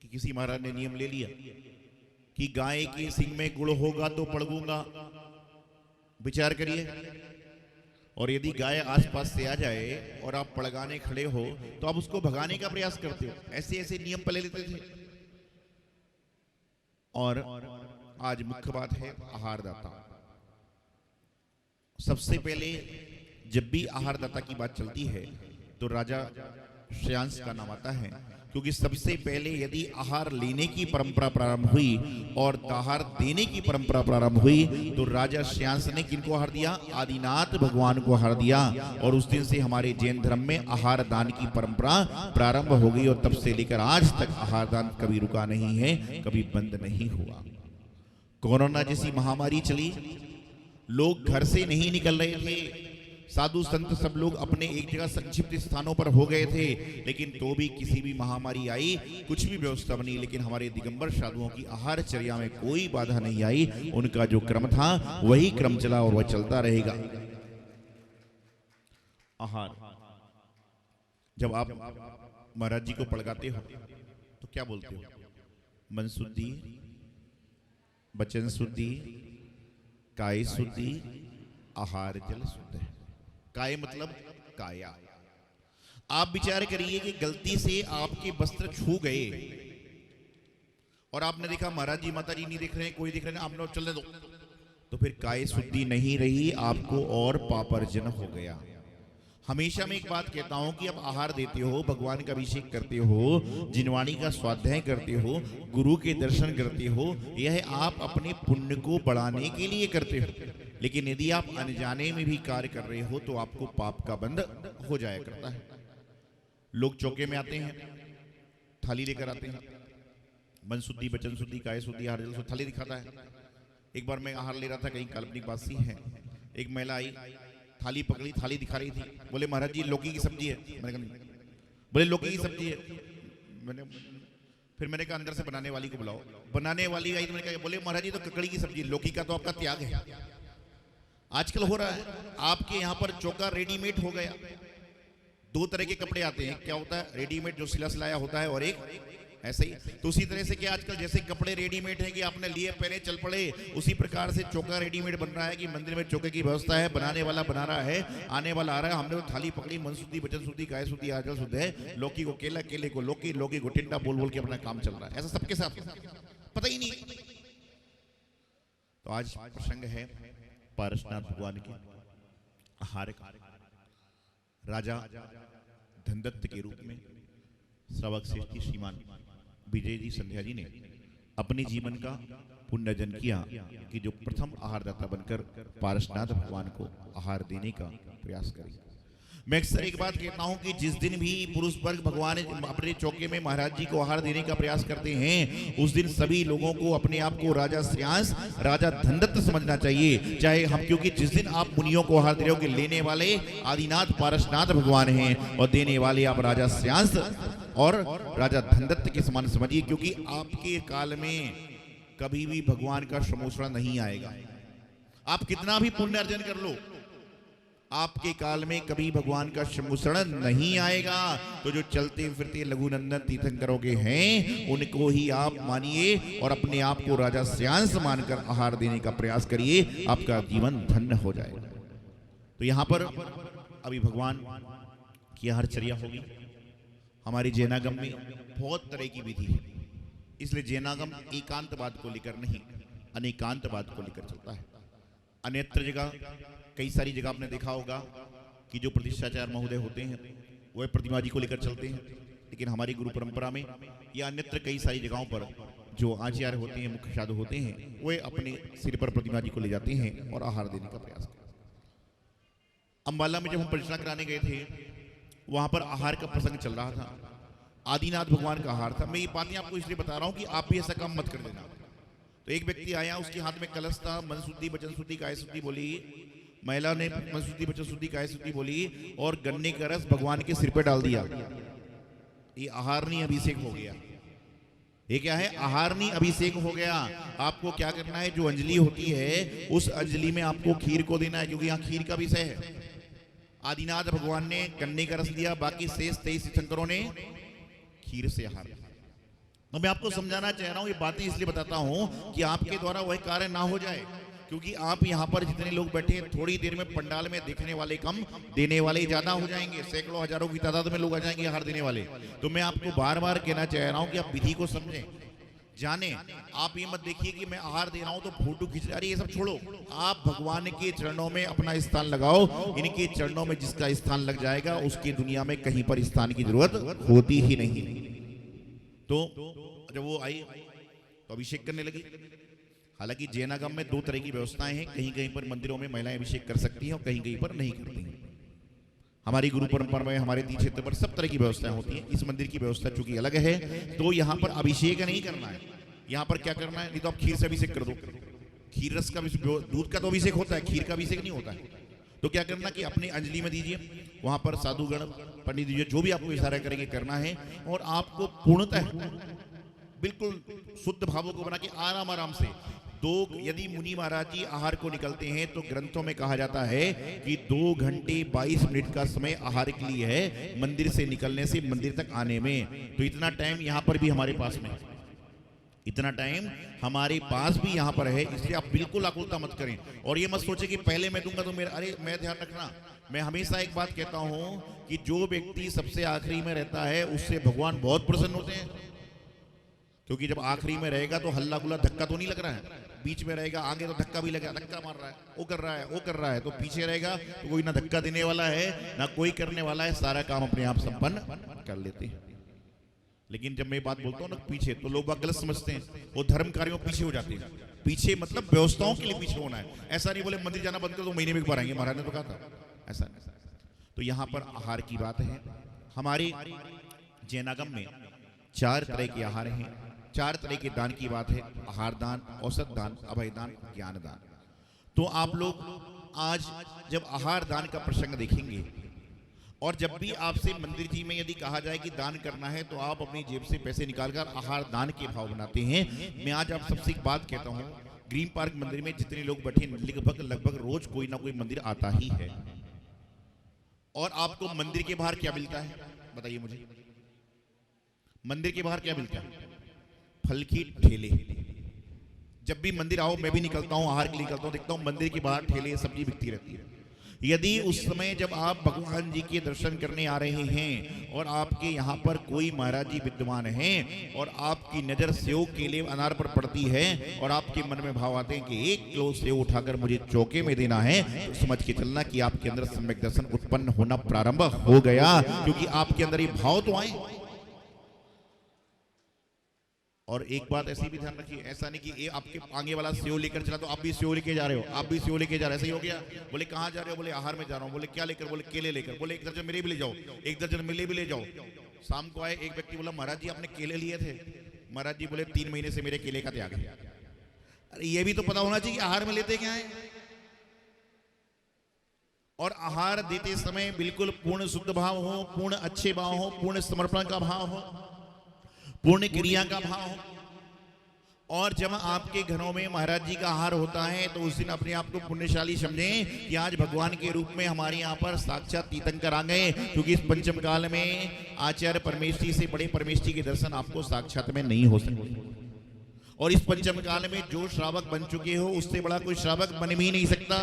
कि किसी महाराज ने नियम ले लिया कि गाय के सिंग में गुड़ होगा तो पड़गूंगा। विचार करिए, और यदि गाय आसपास से आ जाए और आप पड़गाने खड़े हो तो आप उसको भगाने का प्रयास करते हो। ऐसे ऐसे नियम पहले लेते थे। और आज मुख्य बात है आहारदाता। सबसे पहले जब भी आहारदाता की बात चलती है तो राजा श्रेयांस का नाम आता है, क्योंकि सबसे पहले यदि आहार लेने की परंपरा प्रारंभ हुई और आहार देने की परंपरा प्रारंभ हुई तो राजा श्रेयांस ने किनको आहार दिया? आदिनाथ भगवान को आहार दिया। और उस दिन से हमारे जैन धर्म में आहार दान की परंपरा प्रारंभ हो गई और तब से लेकर आज तक आहार दान कभी रुका नहीं है, कभी बंद नहीं हुआ। कोरोना जैसी महामारी चली, लोग घर से नहीं निकल रहे थे, साधु संत सब लोग अपने एक जगह संक्षिप्त स्थानों पर हो गए थे, लेकिन तो भी किसी भी महामारी आई, कुछ भी व्यवस्था बनी, लेकिन हमारे दिगंबर साधुओं की आहारचर्या में कोई बाधा नहीं आई। उनका जो क्रम था वही क्रम चला और वह चलता रहेगा। आहार, जब आप महाराज जी को पड़गाते हो तो क्या बोलते हो? मन शुद्धि, वचन शुद्धि, काय शुद्धि, आहार जल शुद्ध है। काय मतलब काया। आप विचार करिए कि गलती से आपके वस्त्र छू गए और आपने देखा महाराज जी माता जी नहीं दिख रहे हैं, कोई दिख रहे हैं, आपने चलने दो, तो फिर काय शुद्धि नहीं रही, आपको और पापर्जन हो गया। हमेशा मैं एक बात कहता हूं कि आप आहार देते हो, भगवान का अभिषेक करते हो, जिनवाणी का स्वाध्याय करते हो, गुरु के दर्शन करते हो, यह आप अपने पुण्य को बढ़ाने के लिए करते हो। लेकिन यदि आप अनजाने में भी कार्य कर रहे हो तो आपको पाप का बंध हो जाया करता है। लोग चौके में आते हैं, थाली लेकर आते हैं, मन शुद्धि, वचन शुद्धि, काय शुद्धि, आहार जल शुद्धि, थाली दिखाता है। एक बार मैं आहार ले रहा था, कहीं काल्पनिक बात सी है, एक महिला आई, थाली पकड़ी, थाली दिखा रही थी, बोले महाराज जी लौकी की सब्जी है। मैंने कहा नहीं। बोले लौकी की सब्जी है। फिर मैंने कहा अंदर से बनाने वाली को बुलाओ। बनाने वाली आई तो मैंने कहा, बोले महाराज जी तो ककड़ी की सब्जी, लौकी का तो आपका त्याग है। आजकल हो रहा है, आपके यहाँ पर चौका रेडीमेड हो गया। दो तरह के कपड़े आते हैं, क्या होता है? रेडीमेड जो सिला सिलाया होता है और एक ऐसे ही। तो उसी तरह से क्या आजकल जैसे कपड़े रेडीमेड है कि आपने लिए पहले चल पड़े, उसी प्रकार से चौका रेडीमेड बन रहा है कि मंदिर में चौके की व्यवस्था है, बनाने वाला बना रहा है, आने वाला आ रहा है। हमने तो थाली पकड़ी, मन शुद्धि, वचन शुद्धि, काय शुद्धि, आहार जल शुद्ध है, लौकी को केला, केले को लौकी, लौकी को टिंडा बोल बोल के अपना काम चल रहा है। ऐसा सबके साथ पता ही नहीं। तो आज प्रसंग है पारसनाथ भगवान के आहार का। राजा धनदत्त के रूप में श्रावक श्रेष्ठी श्रीमान विजय जी संध्या जी ने अपने जीवन का पुण्यर्जन किया कि जो प्रथम आहारदाता बनकर पारसनाथ भगवान को आहार देने का प्रयास करें। मैं अक्सर एक बात कहता हूं कि जिस दिन भी पुरुष वर्ग भगवान अपने चौके में महाराज जी को आहार देने का प्रयास करते हैं, उस दिन सभी लोगों को अपने आप को राजा श्रेयांस, राजा धनदत्त समझना चाहिए। चाहे हम, क्योंकि जिस दिन आप मुनियों को आहार दे रहे हो, कि लेने वाले आदिनाथ पारसनाथ भगवान हैं और देने वाले आप राजा श्रेयांस और राजा धनदत्त के समान समझिए, क्योंकि आपके काल में कभी भी भगवान का समोषण नहीं आएगा। आप कितना भी पुण्य अर्जन कर लो, आपके काल में कभी भगवान का समोषण नहीं आएगा। तो जो चलते फिरते लघुनंदन तीर्थंकरों के हैं, उनको ही आप मानिए और अपने आप को राजा श्रेयांस मानकर आहार देने का प्रयास करिए, आपका जीवन धन्य हो जाएगा। तो यहां पर अभी भगवान की आहारचर्या होगी। हमारी जैनागम में बहुत तरह की विधि है, इसलिए जैनागम एकांतवाद को लेकर नहीं, अनेकांतवाद को लेकर चलता है। अन्यत्र जगह, कई सारी जगह आपने देखा होगा कि जो प्रतिष्ठाचार्य महोदय होते हैं वह प्रतिमा जी को लेकर चलते हैं, लेकिन हमारी गुरु परंपरा में या अन्यत्र कई सारी जगहों पर जो आचार्य होते हैं, मुख्य साधु होते हैं, वे अपने सिर पर प्रतिमा जी को ले जाते हैं और आहार देने का प्रयास करते हैं। अंबाला में जब हम परिचर्या कराने गए थे, वहां पर आहार का प्रसंग चल रहा था। आदिनाथ भगवान का आहार था। मैं ये बातें आपको इसलिए बता रहा हूं कि आप भी ऐसा काम मत कर देना। तो एक व्यक्ति आया, उसके हाथ में कलश था, मन शुद्धि वचन शुद्धि काय शुद्धि बोली, महिला ने मन शुद्धि वचन शुद्धि काय शुद्धि बोली और गन्ने का रस भगवान के सिर पे डाल दिया। ये आहारनी अभिषेक हो गया। ये क्या है? आहारनी अभिषेक हो गया। आपको क्या करना है, जो अंजलि होती है उस अंजलि में आपको खीर को देना है, क्योंकि यहाँ खीर का विषय है। आदिनाथ भगवान ने गन्ने का रस दिया, बाकी शेष 23 तीर्थंकरों ने खीर से आहार। तो मैं आपको समझाना चाह रहा हूं, ये बातें इसलिए बताता हूं कि आपके द्वारा वह कार्य ना हो जाए, क्योंकि आप यहां पर जितने लोग बैठे हैं, थोड़ी देर में पंडाल में देखने वाले कम, देने वाले ज्यादा हो जाएंगे। सैकड़ों हजारों की तादाद में लोग आ जाएंगे आहार देने वाले। तो मैं आपको बार बार कहना चाह रहा हूं कि आप विधि को समझें, जाने। आप ये मत देखिए कि मैं आहार दे रहा हूं तो फोटो खींच रहा है, ये सब छोड़ो। आप भगवान के चरणों में अपना स्थान लगाओ। इनके चरणों में जिसका स्थान लग जाएगा, उसकी दुनिया में कहीं पर स्थान की जरूरत होती ही नहीं। तो जब वो आई तो अभिषेक करने लगी। हालांकि जैनागम में 2 तरह की व्यवस्थाएं हैं, कहीं कहीं पर मंदिरों में महिलाएं अभिषेक कर सकती हैं और कहीं कहीं पर नहीं करती हैं। हमारी गुरु परंपरा में, हमारे तीर्थ क्षेत्र पर सब तरह की व्यवस्थाएं होती हैं। इस मंदिर की व्यवस्था चूंकि अलग है, तो यहाँ पर अभिषेक नहीं करना है। यहाँ पर क्या करना है, नहीं तो आप खीर से अभिषेक कर दो। खीर रस का, दूध का तो अभिषेक होता है, खीर का अभिषेक नहीं होता है। तो क्या करना कि अपनी अंजलि में दीजिए, वहां पर साधुगण, पंडित जी जो भी आपको इशारा करेंगे करना है, और आपको पूर्णतः बिल्कुल शुद्ध भावों को बना के आराम आराम से यदि मुनि महाराज जी आहार को निकलते हैं तो ग्रंथों में कहा जाता है कि 2 घंटे 22 मिनट का समय आहार के लिए है, मंदिर से निकलने से मंदिर तक आने में। तो इतना टाइम यहाँ पर भी हमारे पास में, इतना टाइम हमारे पास भी यहाँ पर है, इसलिए आप बिल्कुल आकुलता मत करें। और ये मत सोचे कि पहले मैं दूंगा तो मेरा, अरे मैं ध्यान रखना, मैं हमेशा एक बात कहता हूँ कि जो व्यक्ति सबसे आखिरी में रहता है उससे भगवान बहुत प्रसन्न होते हैं। क्योंकि जब आखिरी में रहेगा तो हल्ला गुल्ला धक्का तो नहीं लग रहा है, बीच में रहेगा, आगे तो धक्का भी लगा, धक्का मार रहा है, वो कर रहा है, वो कर रहा है, तो पीछे रहेगा तो कोई ना धक्का देने वाला है ना कोई करने वाला है, सारा काम अपने आप संपन्न कर लेते हैं। लेकिन जब मैं बात बोलता हूँ ना पीछे, तो लोग बात गलत समझते हैं, वो धर्म कार्यों पीछे हो जाते हैं। पीछे मतलब व्यवस्थाओं के लिए पीछे होना है। ऐसा नहीं बोले मंदिर जाना बंद कर दो, महीने में एक बार आएंगे, महाराज ने तो कहा था, ऐसा नहीं। तो यहाँ पर आहार की बात है। हमारे जैनागम में 4 तरह के आहार हैं, 4 तरह के दान की बात है। आहार दान, औसत दान, अभय दान, ज्ञान दान। तो आप लोग आज जब आहार दान का प्रसंग देखेंगे, और जब भी आपसे मंदिर जी में यदि कहा जाए कि दान करना है, तो आप अपनी जेब से पैसे निकालकर आहार दान के भाव बनाते हैं। मैं आज आप सबसे एक बात कहता हूँ, ग्रीन पार्क मंदिर में जितने लोग बैठे, लगभग रोज कोई ना कोई मंदिर आता ही है। और आपको मंदिर के बाहर क्या मिलता है, बताइए मुझे? मंदिर के बाहर क्या मिलता है? फल की ठेले। जब भी मंदिर आओ, मैं भी निकलता हूं, आहार के लिए निकलता हूं, देखता हूं मंदिर के बाहर ठेले सब्जी बिकती रहती है। यदि उस समय जब आप भगवान जी के दर्शन करने आ रहे हैं और आपके यहाँ पर कोई महाराज जी विद्यमान हैं और आपकी नजर सेव केले अनार पर पड़ती है और आपके मन में भाव आते हैं कि 1 किलो सेव उठाकर मुझे चौके में देना है, तो समझ के चलना कि आपके अंदर सम्यक दर्शन उत्पन्न होना प्रारंभ हो गया, क्योंकि आपके अंदर ये भाव तो आए। और एक बात ऐसी भी ध्यान रखिए, ऐसा नहीं कि ये आपके आगे वाला सेव लेकर चला तो आप भी सेव लेके जा रहे हो, आप भी सेव लेके जा रहे हो, ऐसा ही हो गया। बोले कहाँ जा रहे हो, बोले आहार में जा रहा हूँ। बोले क्या लेकर, बोले केले लेकर। बोले एक दर्जन मेरे भी ले जाओ, एक दर्जन मेरे भी ले जाओ। शाम को आए, एक व्यक्ति बोला महाराज जी आपने केले लिए थे। महाराज जी बोले 3 महीने से मेरे केले का त्याग है। अरे ये भी तो पता होना चाहिए कि आहार में लेते क्या है। और आहार देते समय बिल्कुल पूर्ण शुद्ध भाव हो, पूर्ण अच्छे भाव हो, पूर्ण समर्पण का भाव हो, पूर्ण क्रिया का भाव हो। और जब आपके घरों में महाराज जी का आहार होता है तो उस दिन अपने आप को पुण्यशाली समझें कि आज भगवान के रूप में हमारे यहाँ पर साक्षात तीर्थंकर आ गए। क्योंकि इस पंचम काल में आचार्य परमेश्वरी से बड़े परमेश्वरी के दर्शन आपको साक्षात में नहीं हो सकते। और इस पंचम काल में जो श्रावक बन चुके हो उससे बड़ा कोई श्रावक बन भी नहीं सकता।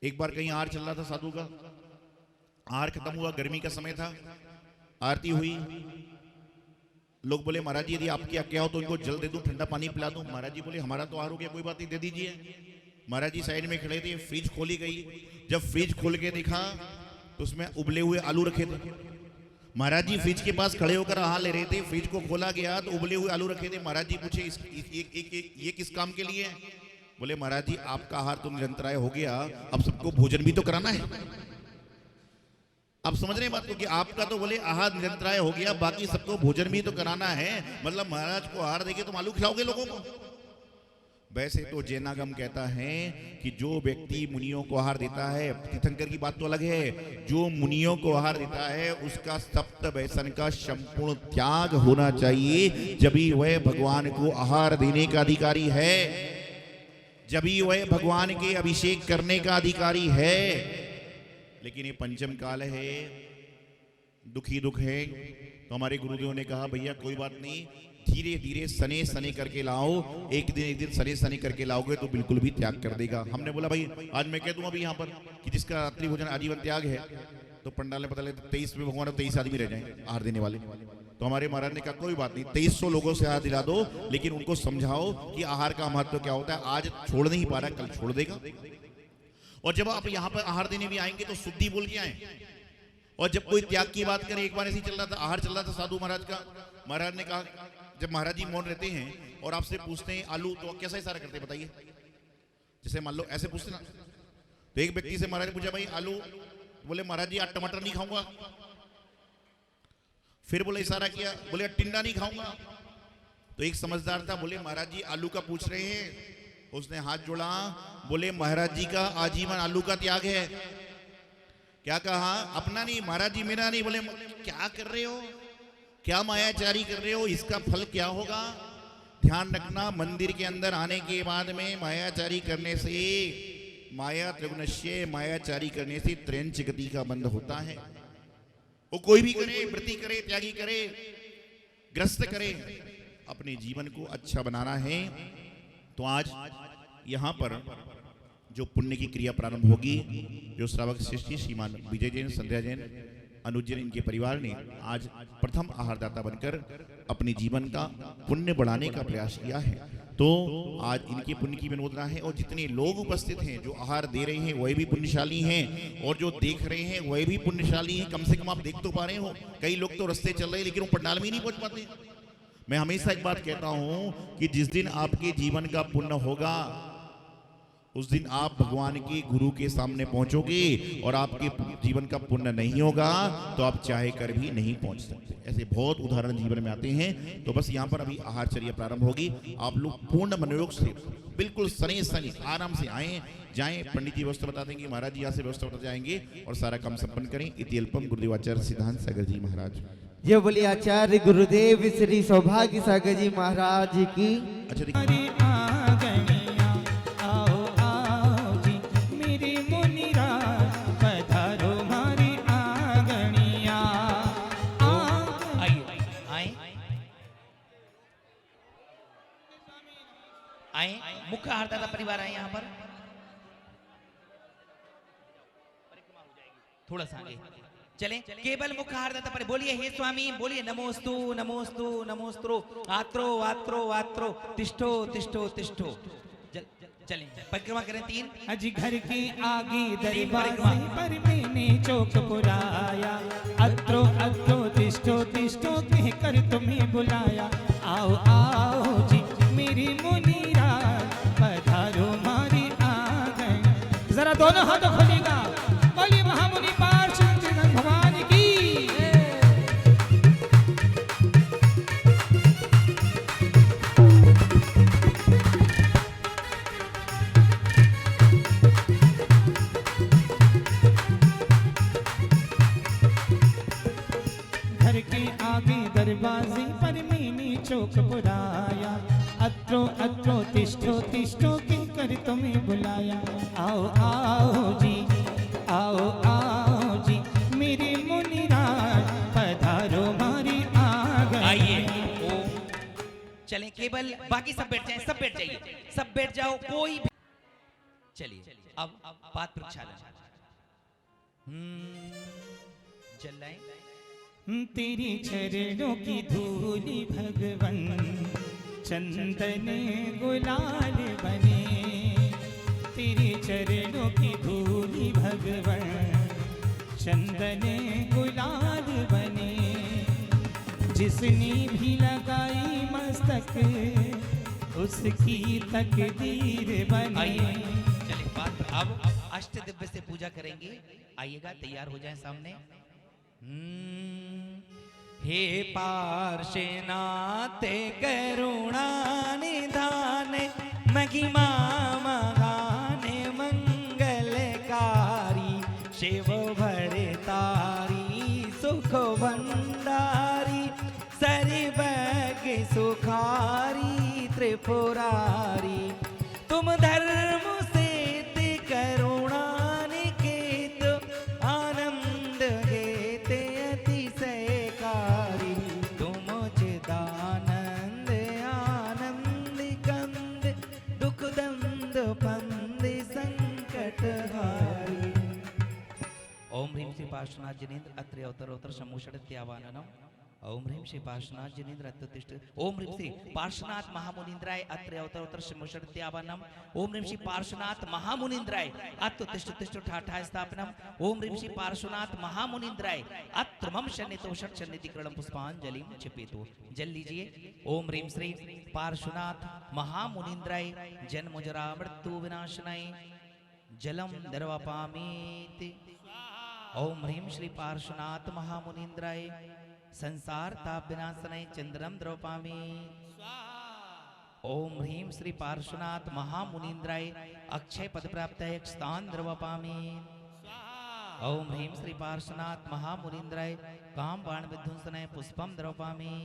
एक बार कहीं आहार चल रहा था साधु का, आहार खत्म हुआ, गर्मी का समय था, आरती हुई। लोग बोले महाराज जी यदि आपकी आज्ञा हो तो इनको जल दे दूं, ठंडा पानी पिला दूं। महाराज जी बोले हमारा तो आहार हो गया, कोई बात नहीं, दे दीजिए। महाराज जी साइड में खड़े थे, फ्रिज खोली गई। जब फ्रिज खोल के देखा तो उसमें उबले हुए आलू रखे थे। महाराज जी फ्रिज के पास खड़े होकर आहार ले रहे थे, फ्रिज को खोला गया तो उबले हुए आलू रखे थे। महाराज जी पूछे ये किस काम के लिए है? बोले महाराज जी आपका आहार तो निरंतराय हो गया, अब सबको भोजन भी तो कराना है। आप समझ रहे हैं बात को कि आपका तो बोले आहार निरंतराय हो गया, बाकी सबको भोजन भी तो कराना है। मतलब महाराज को आहार देके तुम आलू खिलाओगे लोगों को? वैसे तो जैनागम कहता है कि जो व्यक्ति मुनियों को आहार देता है, तीर्थंकर की बात तो अलग है, जो मुनियों को आहार देता है उसका सप्त व्यसन का संपूर्ण त्याग होना चाहिए। जब ही वह भगवान को आहार देने का अधिकारी है, जब ही वह भगवान के अभिषेक करने का अधिकारी है। लेकिन ये पंचम काल है, दुख ही दुख है। तो हमारे गुरुदेव ने कहा भैया कोई बात नहीं, धीरे धीरे सने सने करके लाओ, एक दिन सने सने करके लाओगे तो बिल्कुल भी त्याग कर देगा। हमने बोला भाई आज मैं कह दूं अभी यहाँ पर कि जिसका रात्रि भोजन आजीवन त्याग है तो पंडाल ने पता लगे 23 में भगवान 23 आदमी रह जाए आहार देने वाले। तो हमारे महाराज ने कहा कोई बात नहीं, 2300 लोगों से आहार दिला दो, लेकिन उनको समझाओ कि आहार का महत्व क्या होता है। आज छोड़ नहीं पा रहा, कल छोड़ देगा। और जब आप यहाँ पर आहार देने भी आएंगे तो शुद्धि बोल के आए। और जब कोई त्याग की बात करे, एक बार ऐसे चल रहा था, आहार चल रहा था साधु महाराज का। महाराज ने कहा, जब महाराज जी मौन रहते हैं और आपसे पूछते हैं आलू, तो कैसा इशारा करते हैं बताइए? जैसे मान लो ऐसे पूछते ना, तो एक व्यक्ति से महाराज ने पूछा भाई आलू, बोले महाराज जी आज टमाटर नहीं खाऊंगा। फिर बोले इशारा किया, बोले टिंडा नहीं खाऊंगा। तो एक समझदार था, बोले महाराज जी आलू का पूछ रहे हैं। उसने हाथ जोड़ा, बोले महाराज जी का आजीवन आलू का त्याग है। क्या कहा? अपना नहीं, महाराज जी मेरा नहीं। बोले क्या कर रहे हो, क्या मायाचारी कर रहे हो, इसका फल क्या होगा? ध्यान रखना, मंदिर के अंदर आने के बाद में मायाचारी करने से, माया त्रिगुणस्य, मायाचारी करने से त्रयंच गति का बंध होता है। वो कोई भी करे, व्रती करे, त्यागी करे, ग्रस्त करे, अपने जीवन को अच्छा बनाना है। तो आज यहाँ पर जो पुण्य की क्रिया प्रारंभ होगी, जो श्रावक श्रेष्ठी श्रीमान विजय जैन, संध्या जैन, अनुज जैन, इनके परिवार ने आज प्रथम आहारदाता बनकर अपने जीवन का पुण्य बढ़ाने का प्रयास किया है। तो आज इनके पुण्य की विनोदना है। और जितने लोग उपस्थित हैं, जो आहार दे रहे हैं वह भी पुण्यशाली हैं, और जो देख रहे हैं वह भी पुण्यशाली हैं। कम से कम आप देख तो पा रहे हो। कई लोग तो रास्ते चल रहे हैं लेकिन वो पंडाल में ही नहीं पहुंच पाते। मैं हमेशा एक बात कहता हूं कि जिस दिन आपके जीवन का पुण्य होगा, उस दिन आप भगवान के गुरु के सामने पहुंचोगे, और आपके जीवन का पुण्य नहीं होगा तो आप चाहे कर भी नहीं पहुंच सकते। ऐसे बहुत उदाहरण जीवन में आते हैं। तो बस यहाँ पर अभी आहारचर्या प्रारंभ होगी। आप लोग पूर्ण मनोयोग से बिल्कुल सने सने आराम से आए जाएं। पंडित जी व्यवस्था बता देंगे, महाराज जी यहाँ से व्यवस्था बता जाएंगे और सारा काम संपन्न करें। इति अल्पम। गुरुदेव आचार्य सिद्धांत सागर जी महाराज। जय बोले आचार्य गुरुदेव श्री सौभाग्य सागर जी महाराज की। अच्छा आए, मुख्य आहारदाता परिवार आए यहाँ पर। थोड़ा सा आगे चलें। केवल मुख्य आहारदाता पर बोलिए हे स्वामी, बोलिए नमोस्तु नमोस्तु नमोस्तु, आत्रो आत्रो आत्रो, तिष्ठो तिष्ठो तिष्ठो। चलें, परिक्रमा करें 3। अजी घर के आगे दरवाजे पर मैंने चौक पुराया, अत्रो अत्रो तिष्ठो तिष्ठो कहकर तुम्हें बुलाया। दरवाजे पर मैंने चौक पुराया, अत्रो अत्रो तिष्ठो तिष्ठो के कर तुम्हें बुलाया। आओ आओ जी, आओ आओ जी, मेरे मुनिराज पधारो मारी आंगन। आइए चलें, केवल बाकी सब बैठ जाएं, सब बैठ जाइए, सब बैठ जाओ, कोई भी। चलिए अब बात प्रक्षालन। चल रहे तेरी चरणों की धूली भगवन चंदन गुलाल बने, तेरी चरणों की धूली भगवन चंदन गुलाल बने। जिसने भी लगाई मस्तक उसकी तकदीर बने। चलिए बात अब अष्ट दिव्य से पूजा करेंगे। आइएगा, तैयार हो जाएं सामने। हे पार्श्वनाथ करुणा निधान, महिमा महान मंगलकारी, शिव भरतारी सुख भंडारी, सर्वज्ञ सुखारी त्रिपुरारी, तुम धर्म सेत करुणा निकेत, आनंद हेत अतिशयकारी, तुम चिदानंद आनंद कंद, दुख दंद पंद संकट हारी। ओम ह्रीं श्री पार्श्वनाथ जनेन्द्र अत्रि अवतरोत्तर सम्मुषडत्यावाननम। ओम ह्रीं श्री पार्श्वनाथ जनेन्द्र अत्युत्तिष्ठ। ओम ह्रीं श्री पार्श्वनाथ महामुनीन्द्राय अत्रि अवतरोत्तर सम्मुषडत्यावाननम। ओम ह्रीं श्री पार्श्वनाथ महामुनीन्द्राय अत्युत्तिष्ठ तिष्ठ ठाठा स्थापनम। ओम ह्रीं श्री पार्श्वनाथ महामुनीन्द्राय अत्र मम शन्नितो षट् शन्निधिकरणं पुष्पांजलिं क्षिपेतु। जल लीजिए। ओम ह्रीं श्री पार्श्वनाथ महामुनीन्द्राय जन्मजरा मृत्यु विनाशनाय जलम निर्वापामीति। ओम ह्रीं श्री पार्श्वनाथ महामुनीन्द्राय संसार ताप विनाशनाय चंद्रम द्रौपामी। ओम ह्रीं श्री पार्श्वनाथ महामुनीन्द्राय अक्षय पद प्राप्ताय स्थान द्रवपामी। ओम ह्रीं श्री पार्श्वनाथ महामुनीन्द्राय काम बाण विध्वंसनाय पुष्पम द्रवपामी।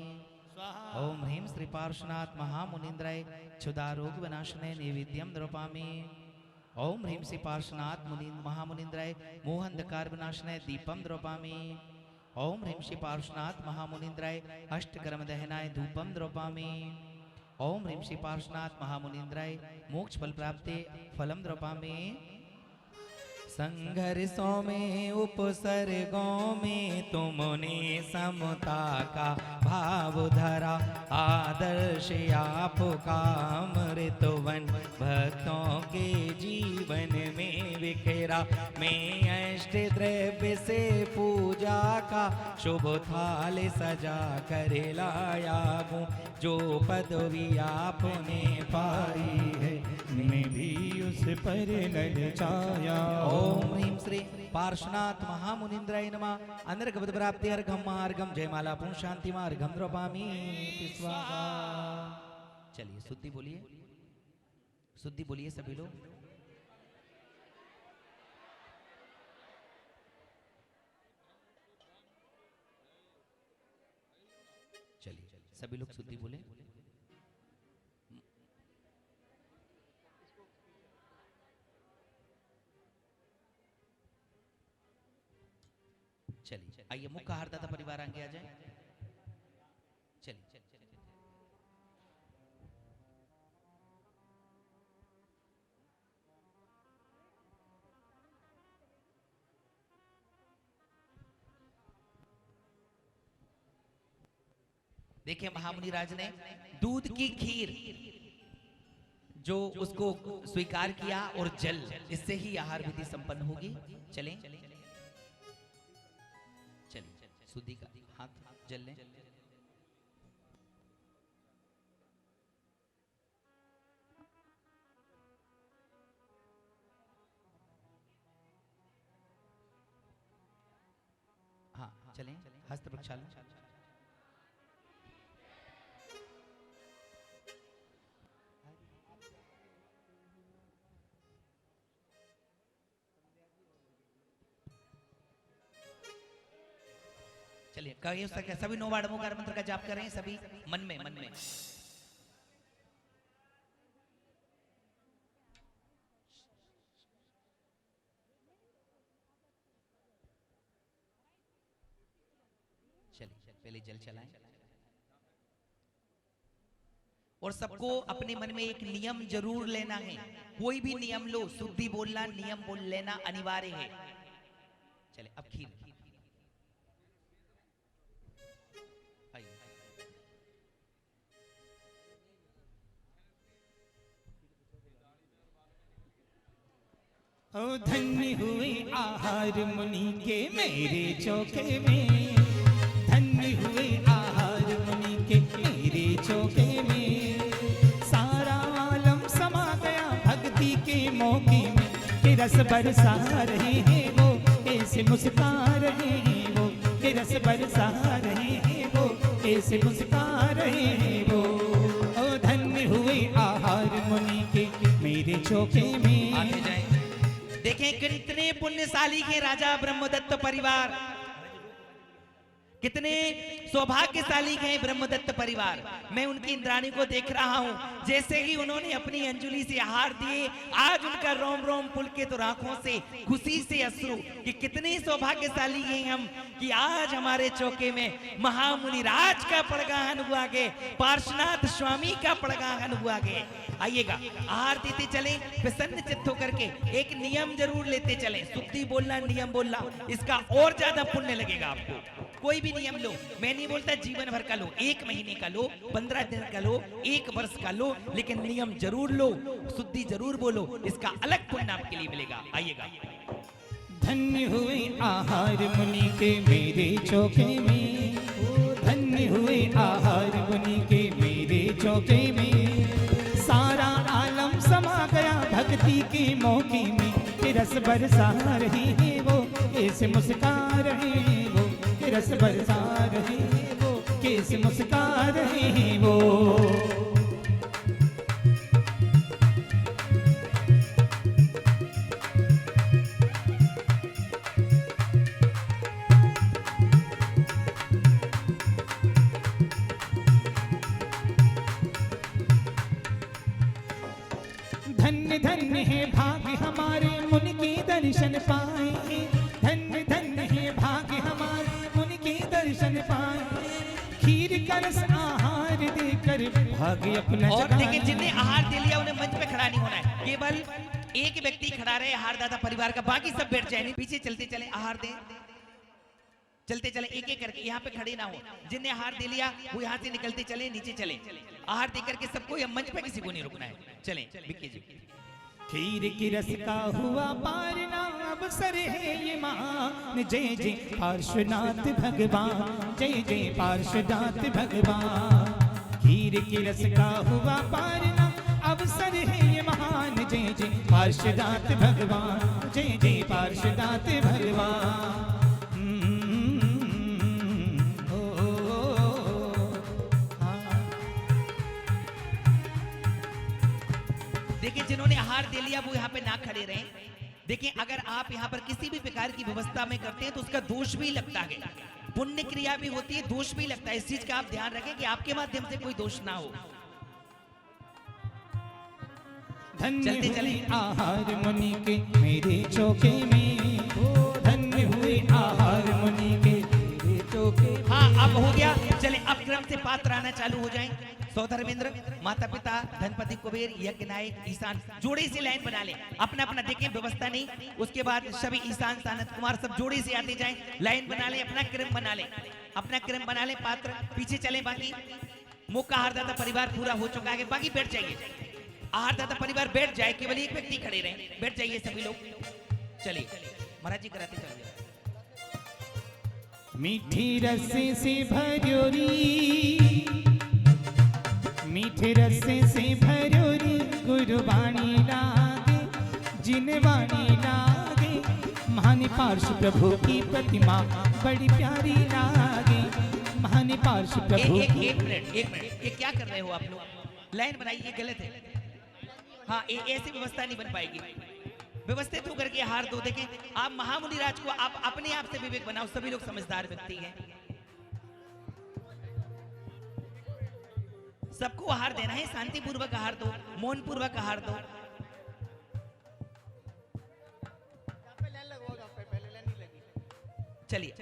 ओम ह्रीं श्री पार्श्वनाथ महामुनीन्द्राय क्षुधा रोग विनाशनाय नैवेद्यम द्रवपामी। ओम ह्रीं श्री पार्श्वनाथ महामुनीन्द्राय मोहंधकार विनाशनाय दीपम द्रवपामी। ओम ह्रीं श्री पार्श्वनाथ महामुनीन्द्राय अष्टकर्म दहनाय धूपम द्रवपामी। ओम ह्रीं श्री पार्श्वनाथ महामुनीन्द्राय मोक्ष फल प्राप्ते फलम द्रवपामी। संघर्षों में उपसर्गों में तुमने समता का भाव धरा, आदर्श आपका अमृतवन भक्तों के जीवन में बिखेरा। मैं अष्ट द्रव्य से पूजा का शुभ थाल सजा कर लाया हूँ, जो पदवी आपने पाई है मैं भी उस पर ललचाया। ओम ह्रीं श्री पार्श्वनाथ महामुनीन्द्राय नमः। अनर्घवद प्राप्ति अर्घम अर्घम जयमाला पुं शांति अर्घम द्रवपामी स्वाहा। चलिए शुद्धि बोलिए, शुद्धि बोलिए सभी लोग। चलिए सभी लोग शुद्धि बोले। चलिए आइए मुख्य आहारदाता परिवार आगे आ जाए। चलिए देखिए महामुनि राज ने दूध की खीर जो उसको स्वीकार किया और जल, इससे ही आहार विधि संपन्न होगी। चलें चलिए शुद्धि का हाथ जल लें। हाँ चलें हस्त प्रक्षालन। चलिए कहिए उसका सभी 9 बार नमोकार मंत्र का जाप कर रहे हैं सभी मन में चलिए पहले जल चलाएं और सबको अपने मन में एक नियम जरूर लेना है। कोई भी नियम लो, शुद्धि बोलना, नियम बोल लेना अनिवार्य है। चले अब खीर ओ धन्य हुए आहार मुनि के मेरे चौके में, धन्य हुए आहार मुनि के मेरे चौके में, सारा आलम समा गया भक्ति के मौके में, कि रस बरसा रहे हैं वो ऐसे मुस्का रहे हैं वो, कि रस बरसा रहे हैं वो ऐसे मुस्का रहे हैं वो। ओ धन्य हुए आहार मुनि के मेरे चौके में। आगे जाएं, देखें कितने पुण्यशाली के राजा ब्रह्मदत्त परिवार, कितने सौभाग्यशाली हैं ब्रह्मदत्त परिवार। मैं उनकी इंद्राणी को देख रहा हूं, जैसे ही उन्होंने अपनी अंजुली से आहार दिए, आज उनका रोम रोम पुलकित और आंखों से खुशी से अश्रु, कि कितने सौभाग्यशाली हैं हम कि आज हमारे चौके में महामुनि राज का पड़गाहन हुआ गे, पार्श्वनाथ स्वामी का पड़गाहन हुआ गे। आइएगा आहार देते चलें प्रसन्न चित्त होकर के, एक नियम जरूर लेते चलें, शुद्धि बोलना, नियम बोलना, इसका और ज्यादा पुण्य लगेगा आपको। कोई भी नियम लो, मैं नहीं बोलता जीवन भर का लो, 1 महीने का लो, 15 दिन का लो, 1 वर्ष का लो, लेकिन नियम जरूर लो, शुद्धि जरूर बोलो, इसका अलग पुण्य आपके लिए मिलेगा। आइएगा। धन्य हुए आहार मुनि के मेरे चौके में, धन्य हुए आहार मुनि के मेरे चौके में, सारा आलम समा गया भक्ति के मौके में, कि रस बरसा रहे हैं वो ऐसे मुस्का रहे हैं वो, कि रस बरसा रहे हैं वो कैसे मुस्का रहे हैं वो। धन्य धन्य है भाग्य हमारे मुनि के दर्शन पाए, धन्य धन्य है भाग्य हमारे मुनि के दर्शन पाए, खीर का रस आहार देकर भाग्य अपना और जगाए। देखिए जिन्हें आहार दे लिया उन्हें मंच पे खड़ा नहीं होना है, केवल एक व्यक्ति खड़ा रहे आहारदाता परिवार का, बाकी सब बैठ जाए, पीछे चलते चले, आहार दें, चलते चले एक एक करके, यहाँ पे खड़े ना हो। जिन्हें आहार दे लिया वो यहाँ से निकलते चले, नीचे चले, आहार देकर के सबको, या मंच पे किसी को नहीं रुकना है। चलें विक्की जी। खीर की रस का हुआ पारना अवसर है ये मान, जय जय पार्श्वनाथ भगवान, जय जय पार्श्वनाथ भगवान। खीर की रस का हुआ पारना अवसर है ये महान, जय जय पार्श्वनाथ भगवान, जय जय पार्श्वनाथ भगवान। देखिए जिन्होंने आहार दे लिया वो यहाँ पे ना खड़े रहें। देखिए अगर आप यहाँ पर किसी भी प्रकार की व्यवस्था में करते हैं तो उसका दोष भी लगता है, पुण्य क्रिया भी होती है, दोष भी लगता है। इस चीज का आप ध्यान रखें कि आपके माध्यम से कोई दोष ना हो। धन्य हुए आहार मुनि के मेरे चौके में, धन्य हुए आहार मुनि के मेरे चौके। हाँ अब हो गया, चले अब क्रम से पात्र आना चालू हो जाएं। सौधर्मेंद्र, माता पिता, धनपति कुबेर, यज्ञ नायक, ईशान, जोड़े से लाइन बना ले, अपना अपना देखें व्यवस्था नहीं। उसके बाद सभी ईशान, सानत कुमार सब जोड़े से आते जाएं, लाइन बना ले, अपना क्रम बना ले, अपना क्रम बना ले। पात्र पीछे चले, बाकी मुख्य आहारदाता परिवार पूरा हो चुका है, बाकी बैठ जाइए। आहारदाता परिवार बैठ जाए, केवल एक व्यक्ति खड़े रहे, बैठ जाइए सभी लोग। चलिए महाराज जी कराते चलिए। मीठी रस्से से भर्योरी, मीठे रस्से से भर्योरी, गुरुवाणी लागे, जिनवाणी लागे, महान पार्श्व प्रभु की प्रतिमा बड़ी प्यारी लागे, महान पार्श्व प्रभु। एक मिनट, ये क्या कर रहे हो आप लोग? लाइन बनाइए, ये गलत है। हाँ ऐसी व्यवस्था नहीं बन पाएगी, व्यवस्थित होकर के हार दो। देखें आप महामुनि राज को आप अपने आप से विवेक बनाओ, सभी लोग समझदार व्यक्ति हैं। सबको आहार देना है, शांति पूर्वक आहार दो, मौन पूर्वक आहार दो। चलिए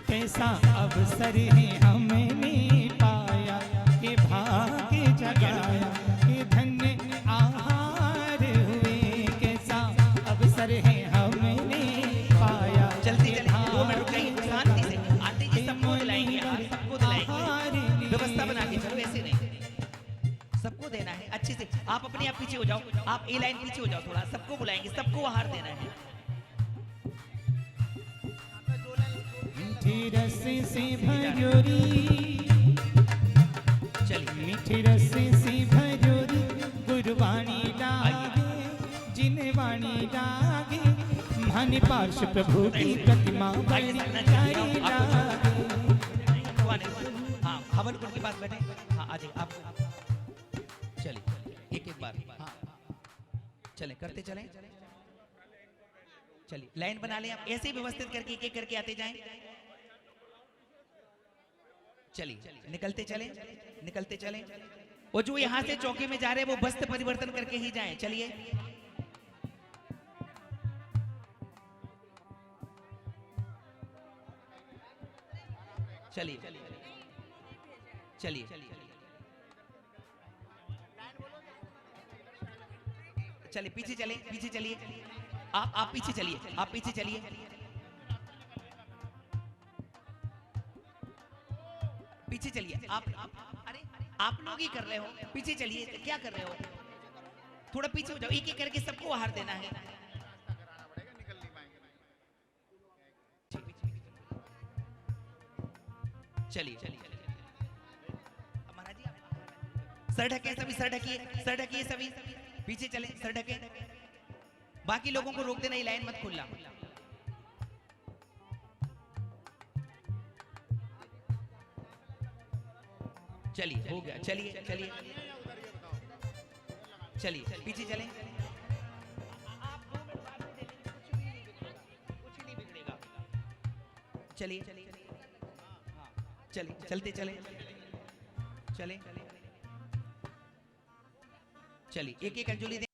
कैसा अवसर है हमने पाया कि भाग्य जगाया कि धन्य आहार हुए। कैसा अवसर है हमने पाया। चलते चले 2 मिनट रुक जाइए शांति से। आंटी जी सबको दिलाएंगे, सबको दिलाएंगे। व्यवस्था बना के चलो, ऐसे नहीं, सबको देना है अच्छे से। आप अपने आप पीछे हो जाओ, आप ए लाइन पीछे हो जाओ थोड़ा। सबको बुलाएंगे, सबको आहार देना है। मीठी रस से भजोरी, चलिए मीठी रस से भजोरी, गुरवाणी लागे जिन वाणी लागे। मन पार्श प्रभु की प्रतिमा बड़ी प्यारी लागे। हाँ हवन कुंड के पास बैठे। हाँ आ जाइए आप। चलिए एक एक बार। हाँ चले करते चलें। चलिए लाइन बना लें आप, ऐसे ही व्यवस्थित करके एक एक करके आते जाएं। चलिए निकलते चलें, निकलते चलें। और जो यहाँ से चौकी में जा रहे हैं वो वस्त्र परिवर्तन करके ही जाएं। चलिए चलिए चलिए चलिए पीछे चले, पीछे चलिए। आप पीछे चलिए, आप पीछे चलिए। पीछे चलिए आप। अरे आप लोग ही कर रहे हो, पीछे चलिए। क्या कर रहे हो? थोड़ा पीछे हो जाओ, एक एक करके सबको आहार देना है। चलिए महाराज जी सर ढके सभी, सर ढकिए, सर ढकिए सभी। पीछे चले, सर ढके। बाकी लोगों को रोक देना, ये लाइन मत खुलना। चलिए हो गया। चलिए चलिए चलिए पीछे चलें। चलिए चलिए चलते चले, चले चलिए एक एक अंजुलि दे।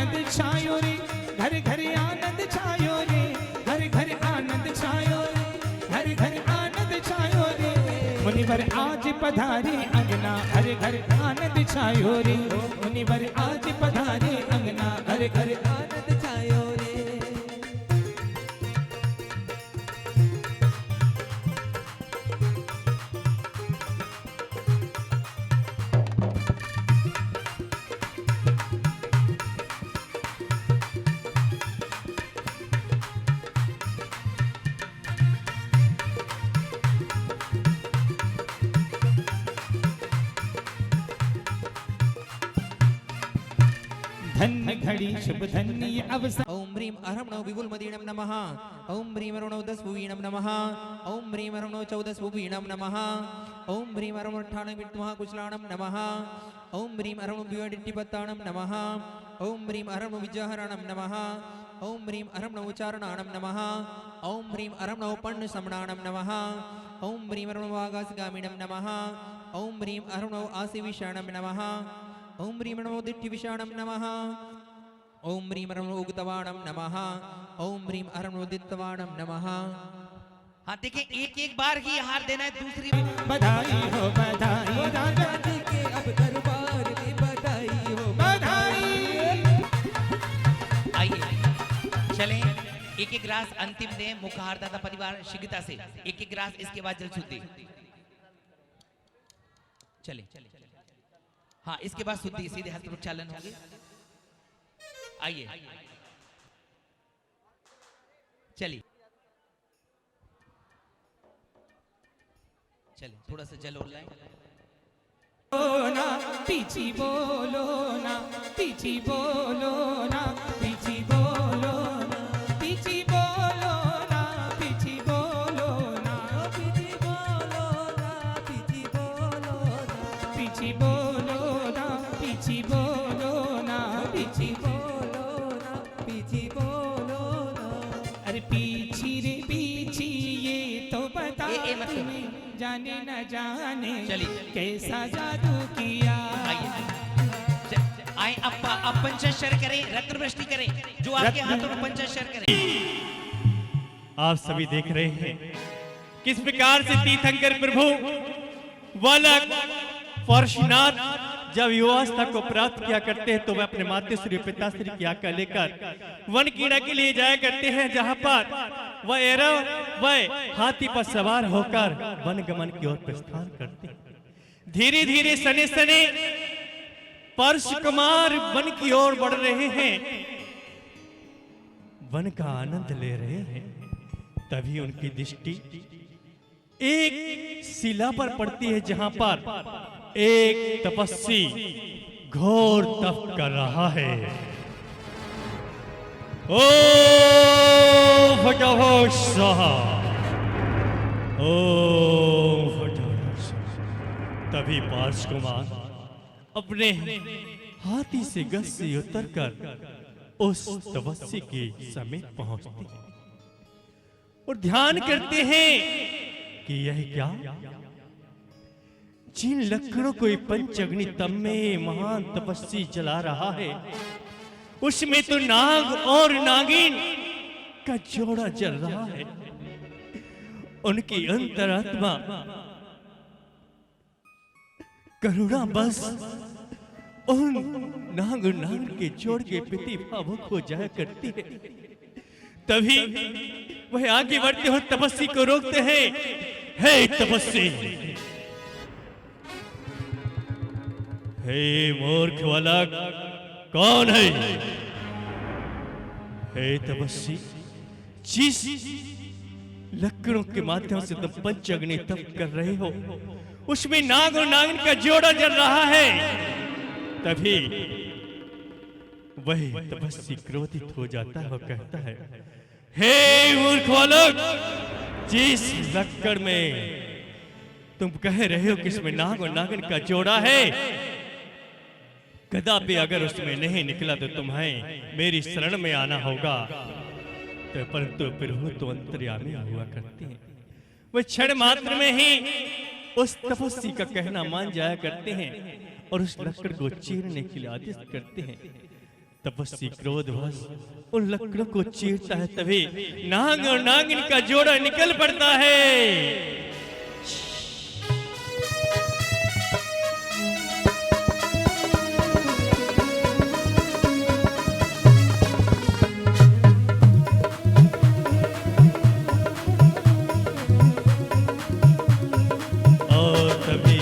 आनंद छायो रे, घर घर आनंद छायो रे, घर घर आनंद छायो रे, घर घर आनंद छायो रे। मुनिवर आज पधारे अंगना, हर घर आनंद छायो रे, मुनिवर आज पधारे अंगना, हर घर आनंद छायो रे। धन्य घड़ी शुभ धन्य अवसर। ओम ह्रीं अहर्मणो विपुलमदीनं नमः। ओम ह्रीं अरुणो दशभुवीणं नमः। ओम ह्रीं अरुणो चौदशभुवीणं नमः। ओम ह्रीं अरुणो ठाणं विद्मः कुशलाणं नमः। ओम ह्रीं अरुणो विवडिट्टिपत्ताणं नमः। ओम ह्रीं अरुणो विजयहरणं नमः। ओम ह्रीं अरुणो उच्चारणाणं नमः। ओम ह्रीं अरुणो पर्णसमणाणं नमः। ओम ह्रीं अरुणो आकाशगामिनं नमः। ओम ह्रीं अरुणो आसिविषाणं नमः। ओम ह्रीं अरुणो दिट्ठिविषाणं नमः। ओम ह्रीं अरुणो उगतवाणं नमः। ओम ह्रीं अरुणो दित्तवाणं नमः। हाँ देखिए, एक एक बार ही हार देना है, दूसरी बधाई हो बधाई राजा जी के अब दरबार में बधाई हो बधाई। आइए चलें, एक एक रास अंतिम दे मुखारदाता परिवार शीघ्रता से, एक एक रास, इसके बाद जल शुद्धि। चले हाँ, इसके बाद शुद्धि, सीधे हस्त प्रक्षालन होंगे। आइए चलिए, चलिए थोड़ा सा जल और लाएं। बोलो ना पीछी बोलो ना, पीछी बोलो ना, पीछी बोलो ना, पीछी बोलो ना, पीछी बोलो ना, पीछी बोलो ना, पीछी बोलो ना, पीछी बोलो ना, पीछी बोलो ना, पीछी बोलो ना, पीछी बोलो ना। अरे पीछी रे पीछी ये तो बता ए मतलब। तुम्हें, जाने न जाने चलिए। कैसा जादू किया। आइए आए, अब पंचाक्षर करें, रत्न वृष्टि करें, जो आपके हाथों में पंचाक्षर करें। आप सभी देख रहे हैं किस प्रकार से तीर्थंकर प्रभु बालक परशुनाथ जब युवावस्था को प्राप्त किया करते हैं तो वह अपने मातेश्री पिताश्री की आज्ञा लेकर वन कीड़ा के लिए जाया करते हैं, जहां पर वह हाथी पर सवार होकर वन गमन की ओर प्रस्थान करते हैं। धीरे धीरे सने सने परश कुमार वन की ओर बढ़ रहे हैं, वन का आनंद ले रहे हैं। तभी उनकी दृष्टि एक शिला पर पड़ती है, जहां पर एक तपस्वी घोर तप कर रहा है। ओ भगवत स्वाहा, ओ भगवत स्वाहा। तभी पार्श कुमार अपने हाथी से गस्सी उतरकर उस तपस्वी के समीप पहुंचते हैं और ध्यान करते हैं कि यह क्या, जिन लकड़ों को पंचअग्नि तम में महान तपस्वी जला रहा है उसमें तो नाग और नागिन का जोड़ा जल रहा है। उनकी अंतरात्मा करुणा बस उन नाग नाग के जोड़ के प्रति भावुक हो जाया करती है। तभी वह आगे बढ़ते हुए तपस्वी को रोकते हैं। हे तपस्वी, हे मूर्ख बालक, कौन है? हे तपस्वी, जिस लकड़ों के माध्यम से तुम पंचअग्नि तप कर रहे हो उसमें नाग और नागिन का जोड़ा जल रहा है। तभी वह तपस्वी क्रोधित हो जाता है और कहता है, हे मूर्ख बालक, जिस लकड़ में तुम कह रहे हो कि इसमें नाग और नागिन का जोड़ा है, कदापि अगर उसमें नहीं निकला तो तुम्हें मेरी शरण में आना होगा। तो परंतु प्रभु तो अंतर्यामी हुआ करते हैं, वह क्षण मात्र में ही उस तपस्वी का कहना मान जाया करते हैं और उस लकड़ को चीरने के लिए आदेश करते हैं। तपस्वी क्रोधवश उन लकड़ों को चीरता है, तभी नाग और नागिन का जोड़ा निकल पड़ता है। और तभी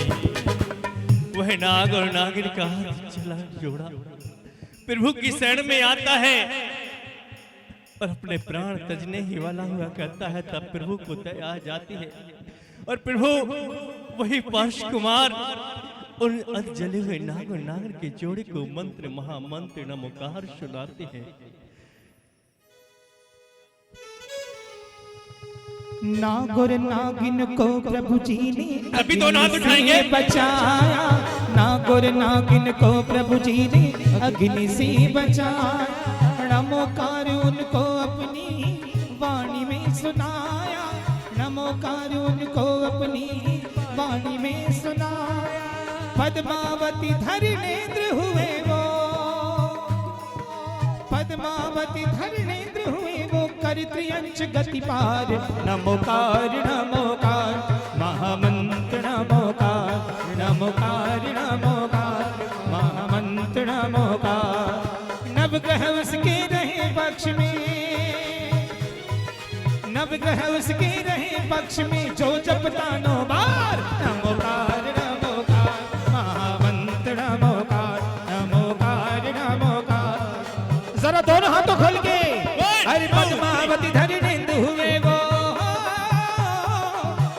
वह नाग और नागिन का हाथ चला जोड़ा प्रभु की शरण में आता है और अपने प्राण तजने ही वाला हुआ करता है। तब प्रभु को दया आ जाती है और प्रभु वही पार्श कुमार उन अध जले हुए नाग और नागिन के जोड़े को मंत्र महामंत्र नमोकार सुनाते हैं। नाग और नागिन को प्रभु जी ने अभी तो नाग उठाएंगे बचाया, नाग और नागिन को प्रभु जी ने अग्नि से बचाया, नमोकार उनको अपनी वाणी में सुनाया, नमोकार उनको अपनी वाणी में सुनाया। पद्मावती धरणेन्द्र हुए वो, पद्मावती धरणेन्द्र हुए वो, कर त्रियंच गति पार, नमोकार नमोकार महामंत्र नमोकार, नमोकार नमोकार महामंत्र नमोकार। नवग्रह उसके रहे पक्ष में, नवग्रह उसके रहे पक्ष में, जो जपता 9 बार, नमोकार नमोकार महामंत्र नमोकार, नमोकार नमोकार। जरा दोनों हाथों खोल के, अरे पद्मावती धरणेन्द्र हुए वो,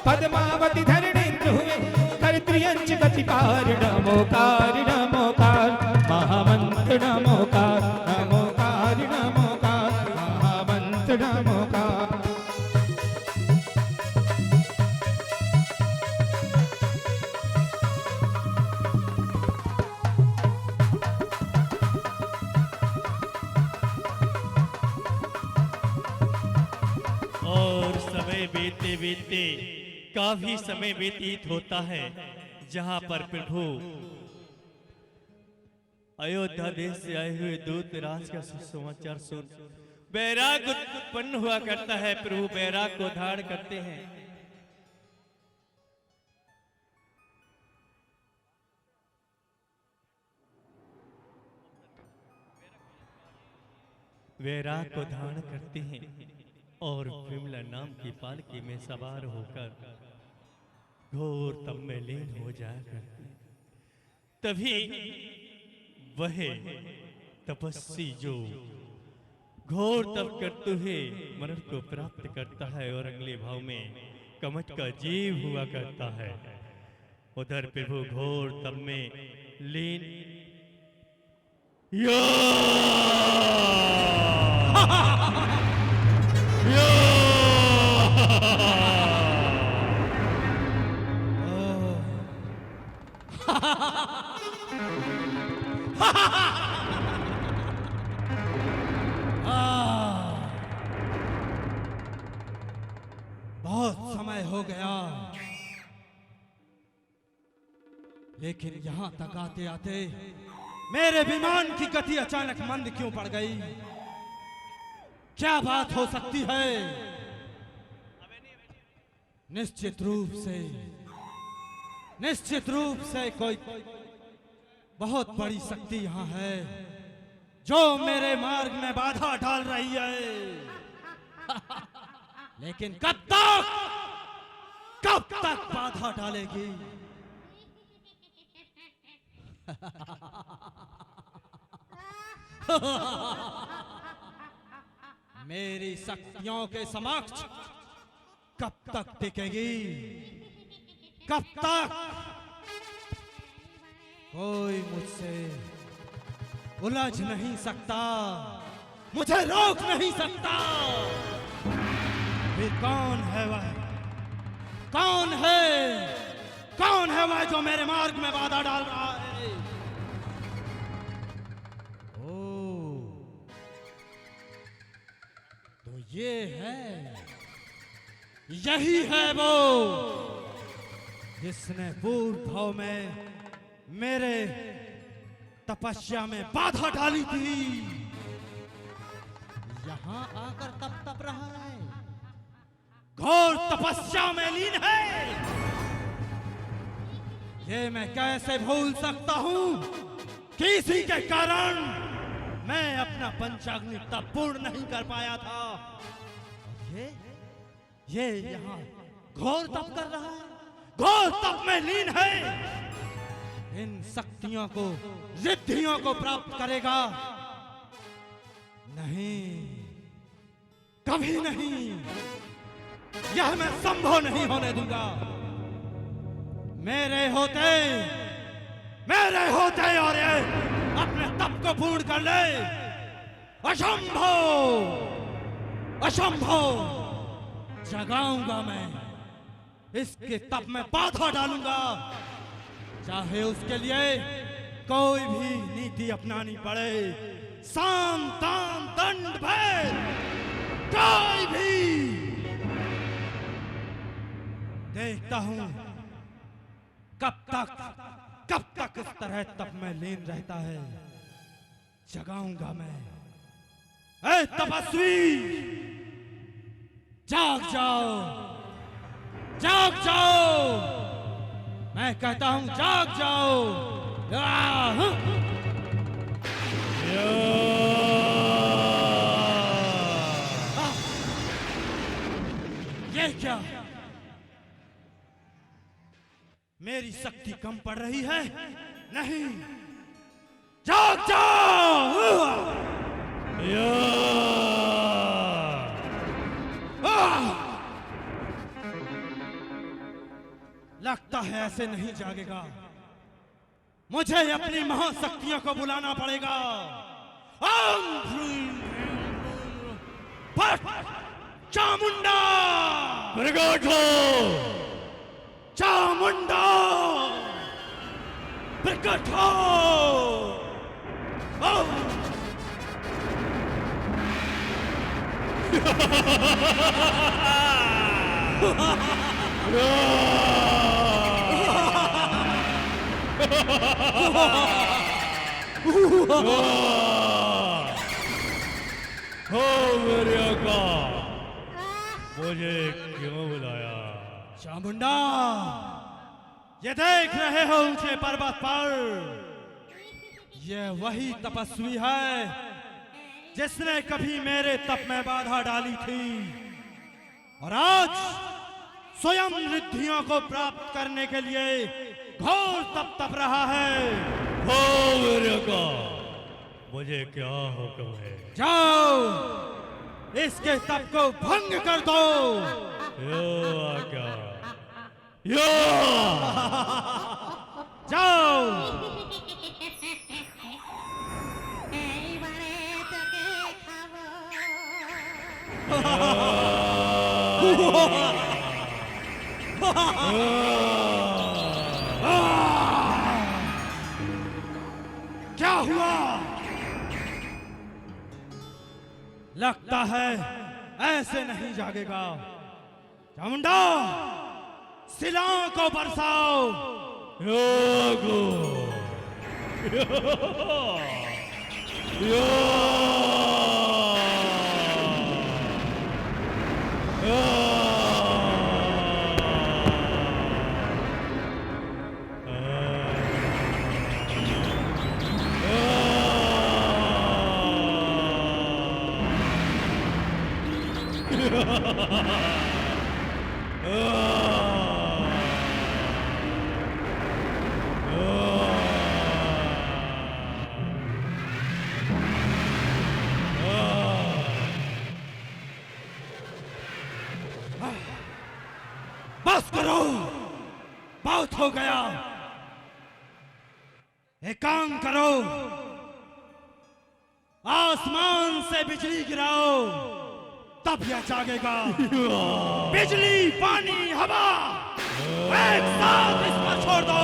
पद्मावती धरणेन्द्र हुए, कर त्रियंच गति पार, नमोकार नमोकार महामंत्र नमोकार, नमोकार नमोकार महामंत्र नमोकार। और समय बीते बीते काफी समय व्यतीत होता है, जहां पर प्रभु अयोध्या देश से आए हुए दूत राज का सुसमाचार सुन बैराग उत्पन्न हुआ करता है। प्रभु बैराग को धारण करते हैं। बैराग को धारण करते हैं और विमला नाम की पालकी में सवार होकर घोर तप में लीन हो जाया करते हैं। तभी वह तपस्वी जो घोर तप करते हुए मन को प्राप्त करता है और अगले भाव में कमट का जीव हुआ करता है, उधर प्रभु घोर तप में लीन बहुत समय हो गया, लेकिन यहां तक आते आते मेरे विमान की गति अचानक मंद क्यों पड़ गई? क्या बात हो सकती है? निश्चित रूप से कोई बहुत बड़ी शक्ति यहां है जो मेरे मार्ग में बाधा डाल रही है। लेकिन कब तक बाधा डालेगी? मेरी शक्तियों के समक्ष कब तक टिकेगी? कब तक? कोई मुझसे उलझ नहीं सकता, मुझे रोक नहीं सकता। फिर कौन है वह? कौन है वह जो मेरे मार्ग में बाधा डाल रहा है? तो यही है वो जिसने पूर्व भाव में मेरे तपस्या में बाधा डाली थी, यहां आकर तप रहा है, घोर तपस्या में लीन है। ये मैं कैसे भूल सकता हूं कि इसी के कारण मैं अपना पंचाग्नि तप पूर्ण नहीं कर पाया था। और ये यहां घोर तप कर रहा है, घोर तप में लीन है। इन शक्तियों को, रिद्धियों को प्राप्त करेगा नहीं, कभी नहीं। यह मैं संभव नहीं होने दूंगा। मेरे होते और ये अपने तप को पूर्ण कर ले। असंभव, असंभव। जगाऊंगा मैं, इसके तप में बाधा डालूंगा, चाहे उसके लिए कोई भी नीति अपनानी पड़े। साम दाम दंड भेद, कोई भी। देखता हूं कब तक इस तरह तप में लीन रहता है। जगाऊंगा मैं। ऐ तपस्वी, जाग जाओ, जाग जाओ। मैं कहता हूं जाग जाओ। ये क्या, मेरी शक्ति कम पड़ रही है? नहीं, जाग जाओ। लगता है ऐसे नहीं जागेगा। मुझे अपनी महाशक्तियों को बुलाना पड़ेगा। फट चामुंडा, प्रकट हो। चामुंडा, प्रकट हो। हो मेरे आका, मुझे क्यों बुलाया? चामुंडा, ये देख रहे हो ऊंचे पर्वत पर, ये वही तपस्वी है जिसने कभी मेरे तप में बाधा डाली थी और आज स्वयं रिद्धियों को प्राप्त करने के लिए घोर तप रहा है। हो मेरे आका, मुझे क्या हुक्म है? जाओ, इसके तप को भंग कर दो। यो आज्ञा, यो। जाओ। क्या हुआ? लगता है ऐसे नहीं जागेगा। चामुंडा, शिलाओं को बरसाओ। योगो, यो। बस करो, बहुत हो गया। एक काम करो, आसमान से बिजली गिराओ, तब यह जागेगा। बिजली, पानी, हवा एक साथ इस पर छोड़ दो।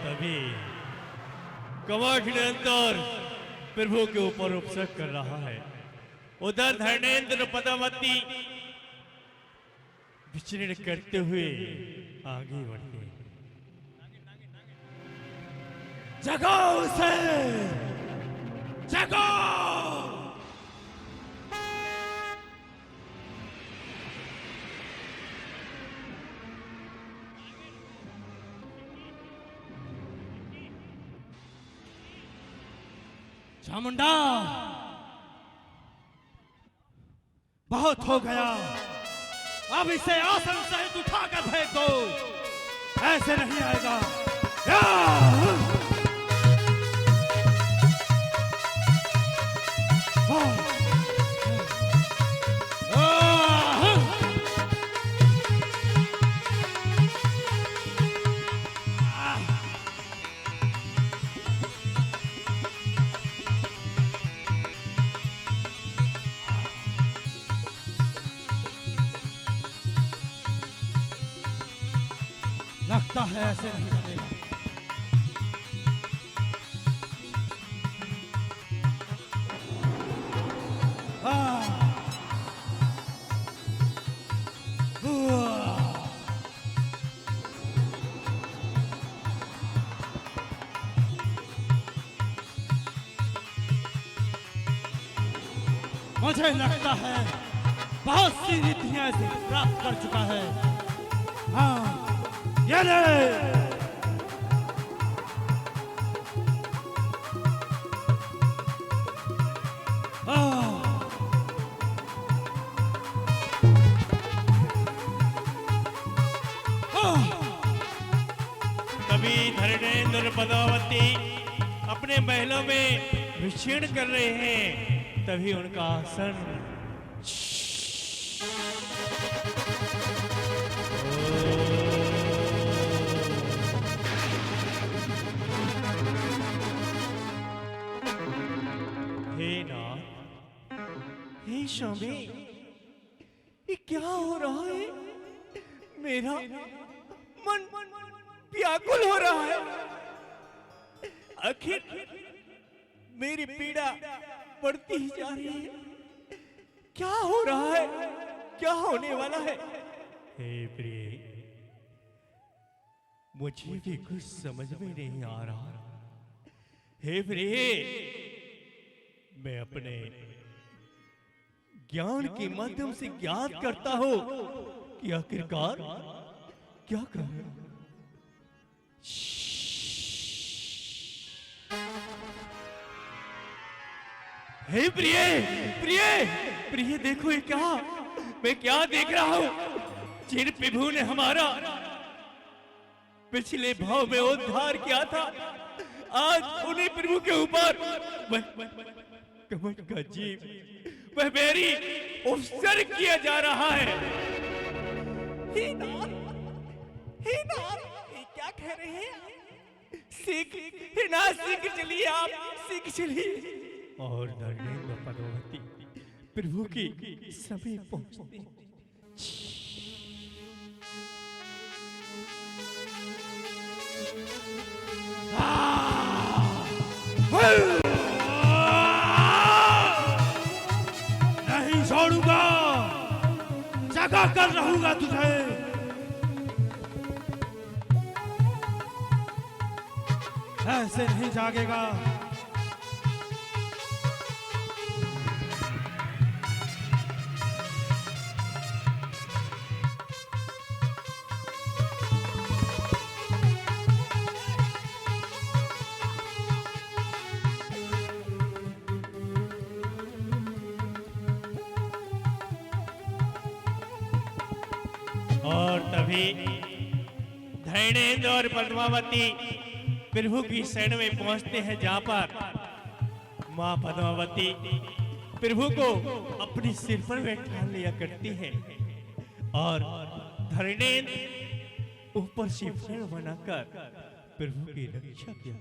तभी कवच निरंतर प्रभु के ऊपर उपसक कर रहा है। उधर धर्मेंद्र पद्मावती विचरण करते हुए आगे बढ़ते हैं। जगो उसे, जगो। चामुंडा, बहुत हो गया, अब इसे आसन सहित उठाकर फेंक दो, ऐसे नहीं आएगा। लगता है ऐसे नहीं बनेगा। मुझे लगता है बहुत सी रिद्धियां इसे प्राप्त कर चुका है। हाँ, ये ले। तभी धर्मेंद्र पद्मावती अपने महलों में विचरण कर रहे हैं। तभी उनका आसन हे स्वामी, ये क्या हो रहा है? मेरा मन व्याकुल हो रहा है। आखिर मेरी पीड़ा बढ़ती ही जा रही है। क्या हो रहा है? क्या होने वाला है? हे प्रिय, मुझे भी कुछ समझ में नहीं आ रहा। हे प्रिय, मैं अपने ज्ञान के माध्यम से ज्ञात करता हूं कि आखिरकार क्या कर रहे हो। हे प्रिय, प्रिय, प्रिय, देखो ये क्या, मैं क्या देख रहा हूं। जिन प्रभु ने हमारा पिछले भाव में उद्धार किया था, आज उन्हीं प्रभु के ऊपर कमल का जीव वह मेरी उपसर्ग किया जा रहा है। हे नाथ, हे नाथ, ये क्या कह रहे हैं? सीख, हे नाथ, सीख चलिए, आप सीख चलिए। और धर्मेंद्र पद्मावती प्रभु की समीप पहुंचते हैं। नहीं छोड़ूंगा, जगा कर रहूंगा तुझे। ऐसे नहीं जागेगा। और तभी धर्मेंद्र और पद्मावती प्रभु की शरण में पहुंचते हैं, जहां पर मां पद्मावती प्रभु को अपने सिर पर बैठा लिया करती है और धर्मेंद्र ऊपर से फूल बनाकर प्रभु की रक्षा किया।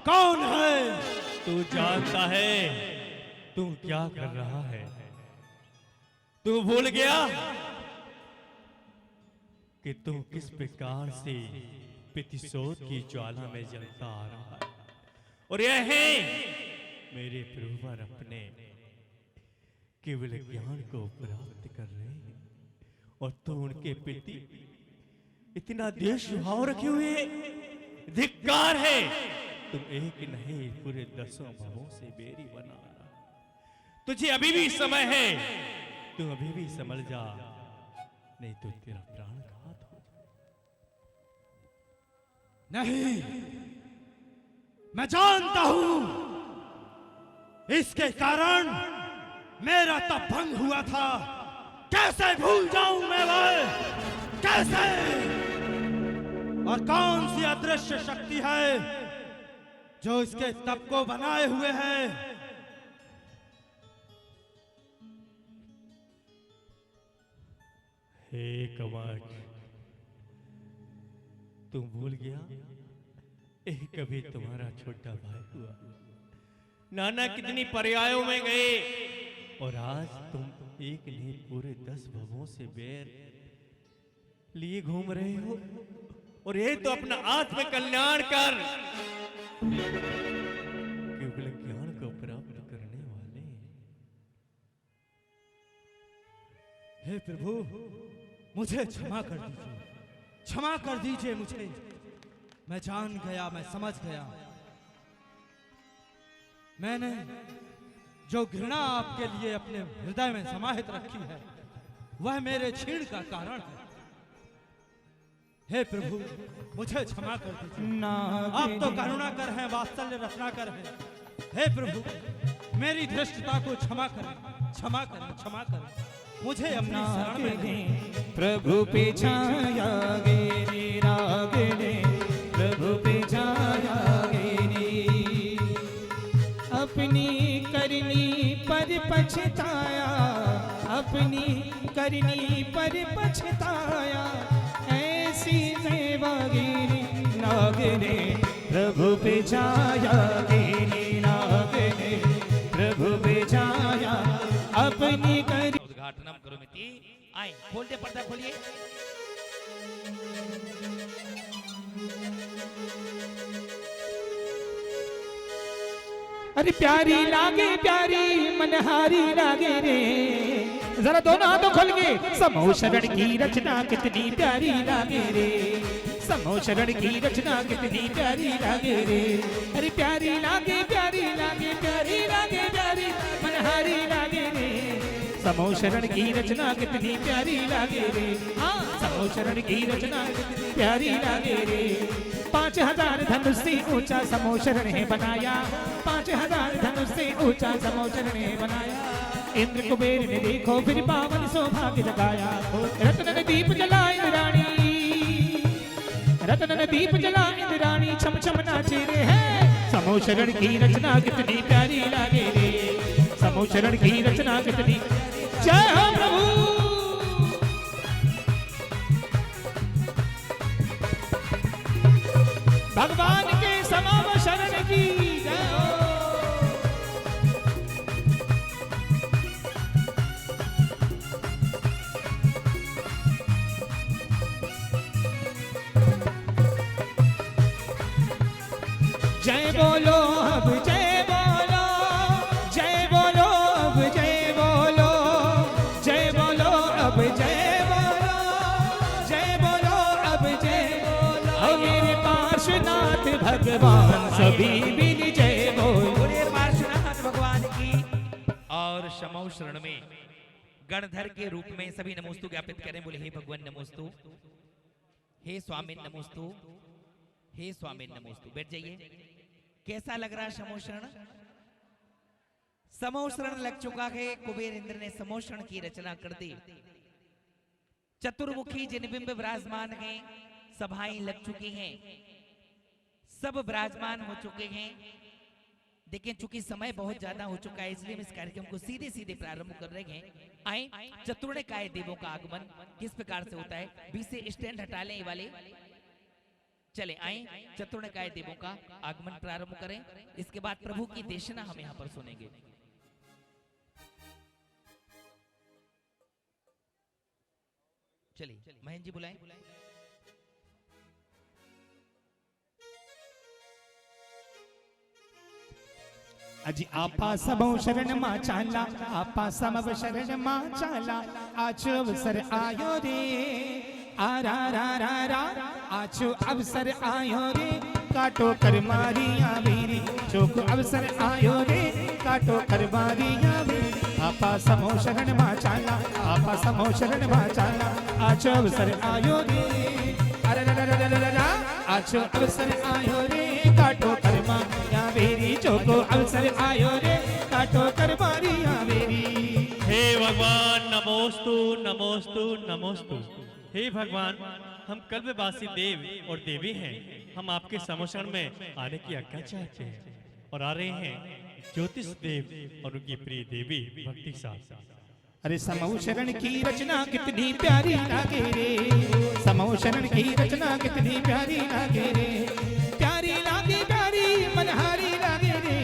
कौन है? तू जानता है तू क्या कर रहा है? तू भूल गया कि तू किस प्रकार से प्रतिशोध की ज्वाला में जलता आ रहा है, और यह है मेरे प्रभुवर अपने केवल ज्ञान को प्राप्त कर रहे हैं, और तू उनके प्रति इतना देश भाव रखे हुए। धिक्कार है, तुम एक नहीं पूरे 10 भवों से बेरी बना रहा। तुझे अभी भी समय है, तू अभी भी समझ जा, नहीं तो तेरा प्राणघात हो जाए। नहीं, मैं जानता हूं इसके कारण मेरा तप भंग हुआ था। कैसे भूल जाऊं मैं वह, कैसे? और कौन सी अदृश्य शक्ति है जो इसके तप को बनाए हुए है? हे कवच, तुम भूल गया एक कभी तुम्हारा छोटा भाई हुआ। नाना कितनी पर्यायों में गए, और आज तुम एक नहीं पूरे 10 भवों से बैर लिए घूम रहे हो, और ये तो अपना आत्म कल्याण कर केवल ज्ञान को प्राप्त करने वाले। हे प्रभु, मुझे क्षमा कर दीजिए, क्षमा कर दीजिए मुझे। मैं जान गया, मैं समझ गया, मैंने जो घृणा आपके लिए अपने हृदय में समाहित रखी है वह मेरे छीण का कारण है। हे प्रभु, मुझे क्षमा कर दीजिए। आप तो करुणा कर हैं, वात्सल्य रचना कर हैं। हे प्रभु, मेरी धृष्टता को क्षमा करें, क्षमा करें, क्षमा करें। मुझे अपनी शरण में दें। प्रभु पे छाया गे राग ने, प्रभु पे छाया गे, अपनी करनी पर पछताया, अपनी करनी पर पछताया, ऐसी सेवागिरी नाग ने, प्रभु पे छाया गे नाग ने, प्रभु पे छाया अपनी करी। उद्घाटनम करोमिति। आए, खोल दे, पर्दा खोलिए। अरे प्यारी लागे प्यारी मनहारी लागे रे, जरा दोनों हाथों खोल के। समूह शरण की रचना कितनी प्यारी लागे रे, समूह शरण की रचना कितनी प्यारी लागे रे। अरे प्यारी लागे प्यारी लागे प्यारी लागे प्यारी मनहारी लागे रे, समूह शरण की रचना कितनी प्यारी लागे रे। हाँ, समूह शरण की रचना कितनी प्यारी लागे रे। 5000 धनुष से ऊंचा समूह शरण है बनाया, 5000 धनुष से ऊंचा समूह शरण है बनाया। इंद्र कुबेर ने देखो फिर पावन सौभाग्य जगाया, रत्न ने दीप जला इंद्राणी, रत्न ने दीप जला इंद्राणी, छम छम नाचे रे है। समूह शरण की रचना कितनी प्यारी लागे रे, समूह शरण की रचना कितनी। जय हो प्रभु। भगवान के समाव शरण की जय हो। जय बोलो अब जय बोलो, जय बोलो अब जय बोलो, जय बोलो अब जय बोलो, जय बोलो अब जय बोलो। मेरे पार्श्वनाथ भगवान सभी मिल जय बोलो। बोले पार्श्वनाथ भगवान की। और समूह शरण में गणधर के रूप में सभी नमोस्तु ज्ञापित करें। बोले हे भगवान नमोस्तु, हे स्वामी नमोस्तु, हे स्वामी नमोस्तु। बैठ जाइए। कैसा लग रहा है समूह शरण? समूह शरण लग चुका है। कुबेर इंद्र ने समूह शरण की रचना कर दी। चतुर्मुखी जिनबिंब विराजमान हैं, सभाएं लग चुकी हैं, सब विराजमान हो चुके हैं। देखिए, चूंकि समय बहुत ज्यादा हो चुका है, इसलिए हम इस कार्यक्रम को सीधे सीधे प्रारंभ कर रहे हैं। आए, चतुर्णकाय देवों का आगमन किस प्रकार से होता है? बीच से स्टैंड हटा लें ये वाले। चले आए, चतुर्णकाय देवों का आगमन प्रारंभ करें। इसके बाद प्रभु की देशना हम यहाँ पर सुनेंगे। चलिए महेंद्र जी बुलाएं। अजी आपा सबो शरण मा चाला, आपा समव शरण मा चाला, आछो अवसर आयो रे, आ रा रा रा रा, आछो अवसर आयो रे, काटो कर मारिया मेरी, चोक अवसर आयो रे, काटो कर मारिया मेरी, आपा समो शरण मा चाला, आपा समो शरण मा चाला, आछो अवसर आयो रे, अरे रा रा रा रा रा, आछो अवसर आयो रे, काटो कर मारिया मेरी, चोको अवसर आयो रे, काटो कर मारिया मेरी। हे भगवान नमोस्तु नमोस्तु नमोस्तु। हे भगवान, हम कल्पवासी देव और देवी हैं, हम आपके समोषण में आने की आज्ञा चाहते हैं और आ रहे हैं ज्योतिष देव और उनकी प्रिय देवी भक्ति साथ। अरे समो शरण की रचना कितनी प्यारी लागे रे, समो शरण की रचना कितनी प्यारी लागे रे, प्यारी लागे प्यारी मनहारी लागे रे,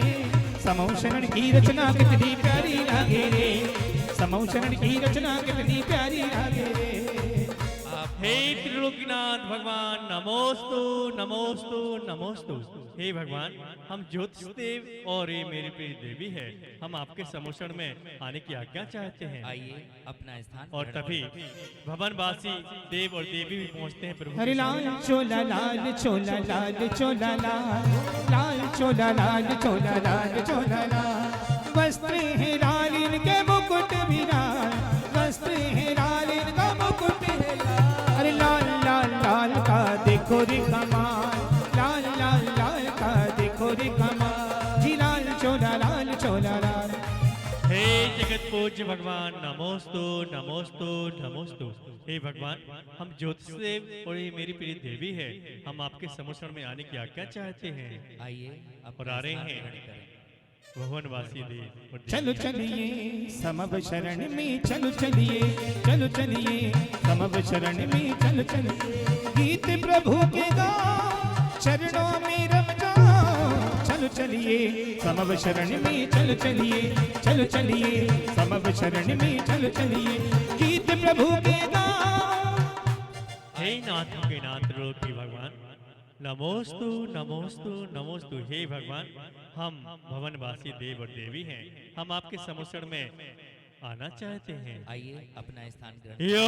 समो शरण की रचना कितनी प्यारी लागे रे, समो शरण की रचना कितनी प्यारी लागे रे। हे त्रिलोकीनाथ भगवान नमोस्तु नमोस्तु नमोस्तु। हे भगवान, हम ज्योतिष देव और ये मेरी प्रिय देवी है, हम आपके समोषण में आने की आज्ञा चाहते हैं। आइए अपना स्थान। और तभी भवनवासी देव और देवी भी पहुंचते हैं प्रभु। हरे लाल चोला लाल चोला लाल चोला लाल, लाल चोला लाल चोला लाल चोला लाल, वस्त्र है लाल इनके मुकुट भी लाल, वस्त्र है लाल इनका मुकुट है लाल, अरे लाल लाल लाल का देखो रे कमाल, लाल लाल लाल का देखो रे कमाल, जी लाल चोला लाल। हे जगत पूज्य भगवान नमोस्तु नमोस्तु नमोस्तु। हे भगवान, हम ज्योतिष देव और ये मेरी प्रिय देवी है, हम आपके समोषण में आने की आज्ञा चाहते हैं। आइए और आ रहे हैं भुवनवासी देव और चलो चलिए समव शरण में, चलो चलिए, चलो चलिए समव शरण में, चलो चलिए, गीत प्रभु के गाओ, चरणों में रम जाओ, चलो चलिए समव शरण में, चलो चलिए, चलो चलिए समव शरण में, चलो चलिए, गीत प्रभु के गाओ। हे नाथ के नाथ रोगी भगवान नमोस्तु नमोस्तु नमोस्तु। हे भगवान, हम भवनवासी देव और देवी हैं, हम आपके समोषण में आना चाहते हैं। आइए अपना स्थान ग्रहण। या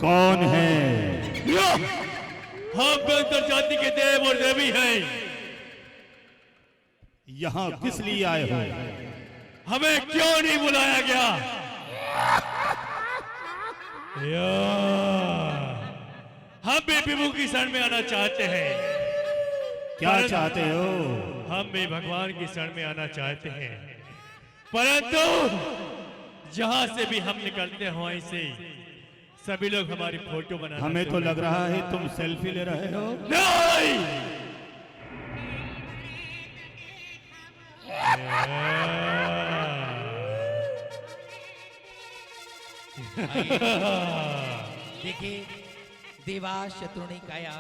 कौन है? हम अंतर जाति के देव और देवी हैं। यहाँ किस लिए आए हो? हमें क्यों नहीं बुलाया गया? हम भी विभु की शरण में आना चाहते हैं। क्या चाहते हो? हम भी भगवान की शरण में आना चाहते हैं, परंतु जहां से भी हम निकलते हो ऐसे सभी लोग हमारी फोटो बनाना। हमें तो लग रहा है तुम सेल्फी ले रहे हो। नहीं, देखिए, देवास शत्रुणी काया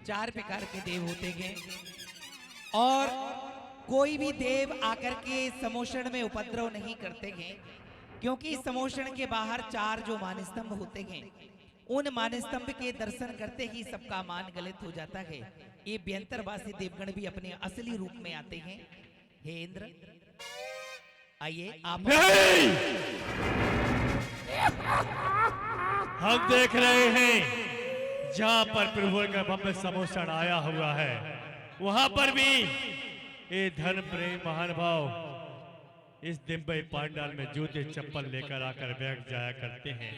4 प्रकार के देव होते हैं और कोई भी देव आकर के समोषण में उपद्रव नहीं करते हैं, क्योंकि समोषण के बाहर 4 जो मानस्तंभ होते हैं, उन मानस्तंभ के दर्शन करते ही सबका मान गलित हो जाता है। ये व्यंतरवासी देवगण भी अपने असली रूप में आते हैं। हे इंद्र, आइए आप। हम देख रहे हैं जहां पर प्रभु का भव्य समोषण आया हुआ है, वहां पर भी ये धर्म प्रेम महानुभाव इस दिव्य पांडाल में जूते चप्पल लेकर आकर बैठ जाया करते हैं।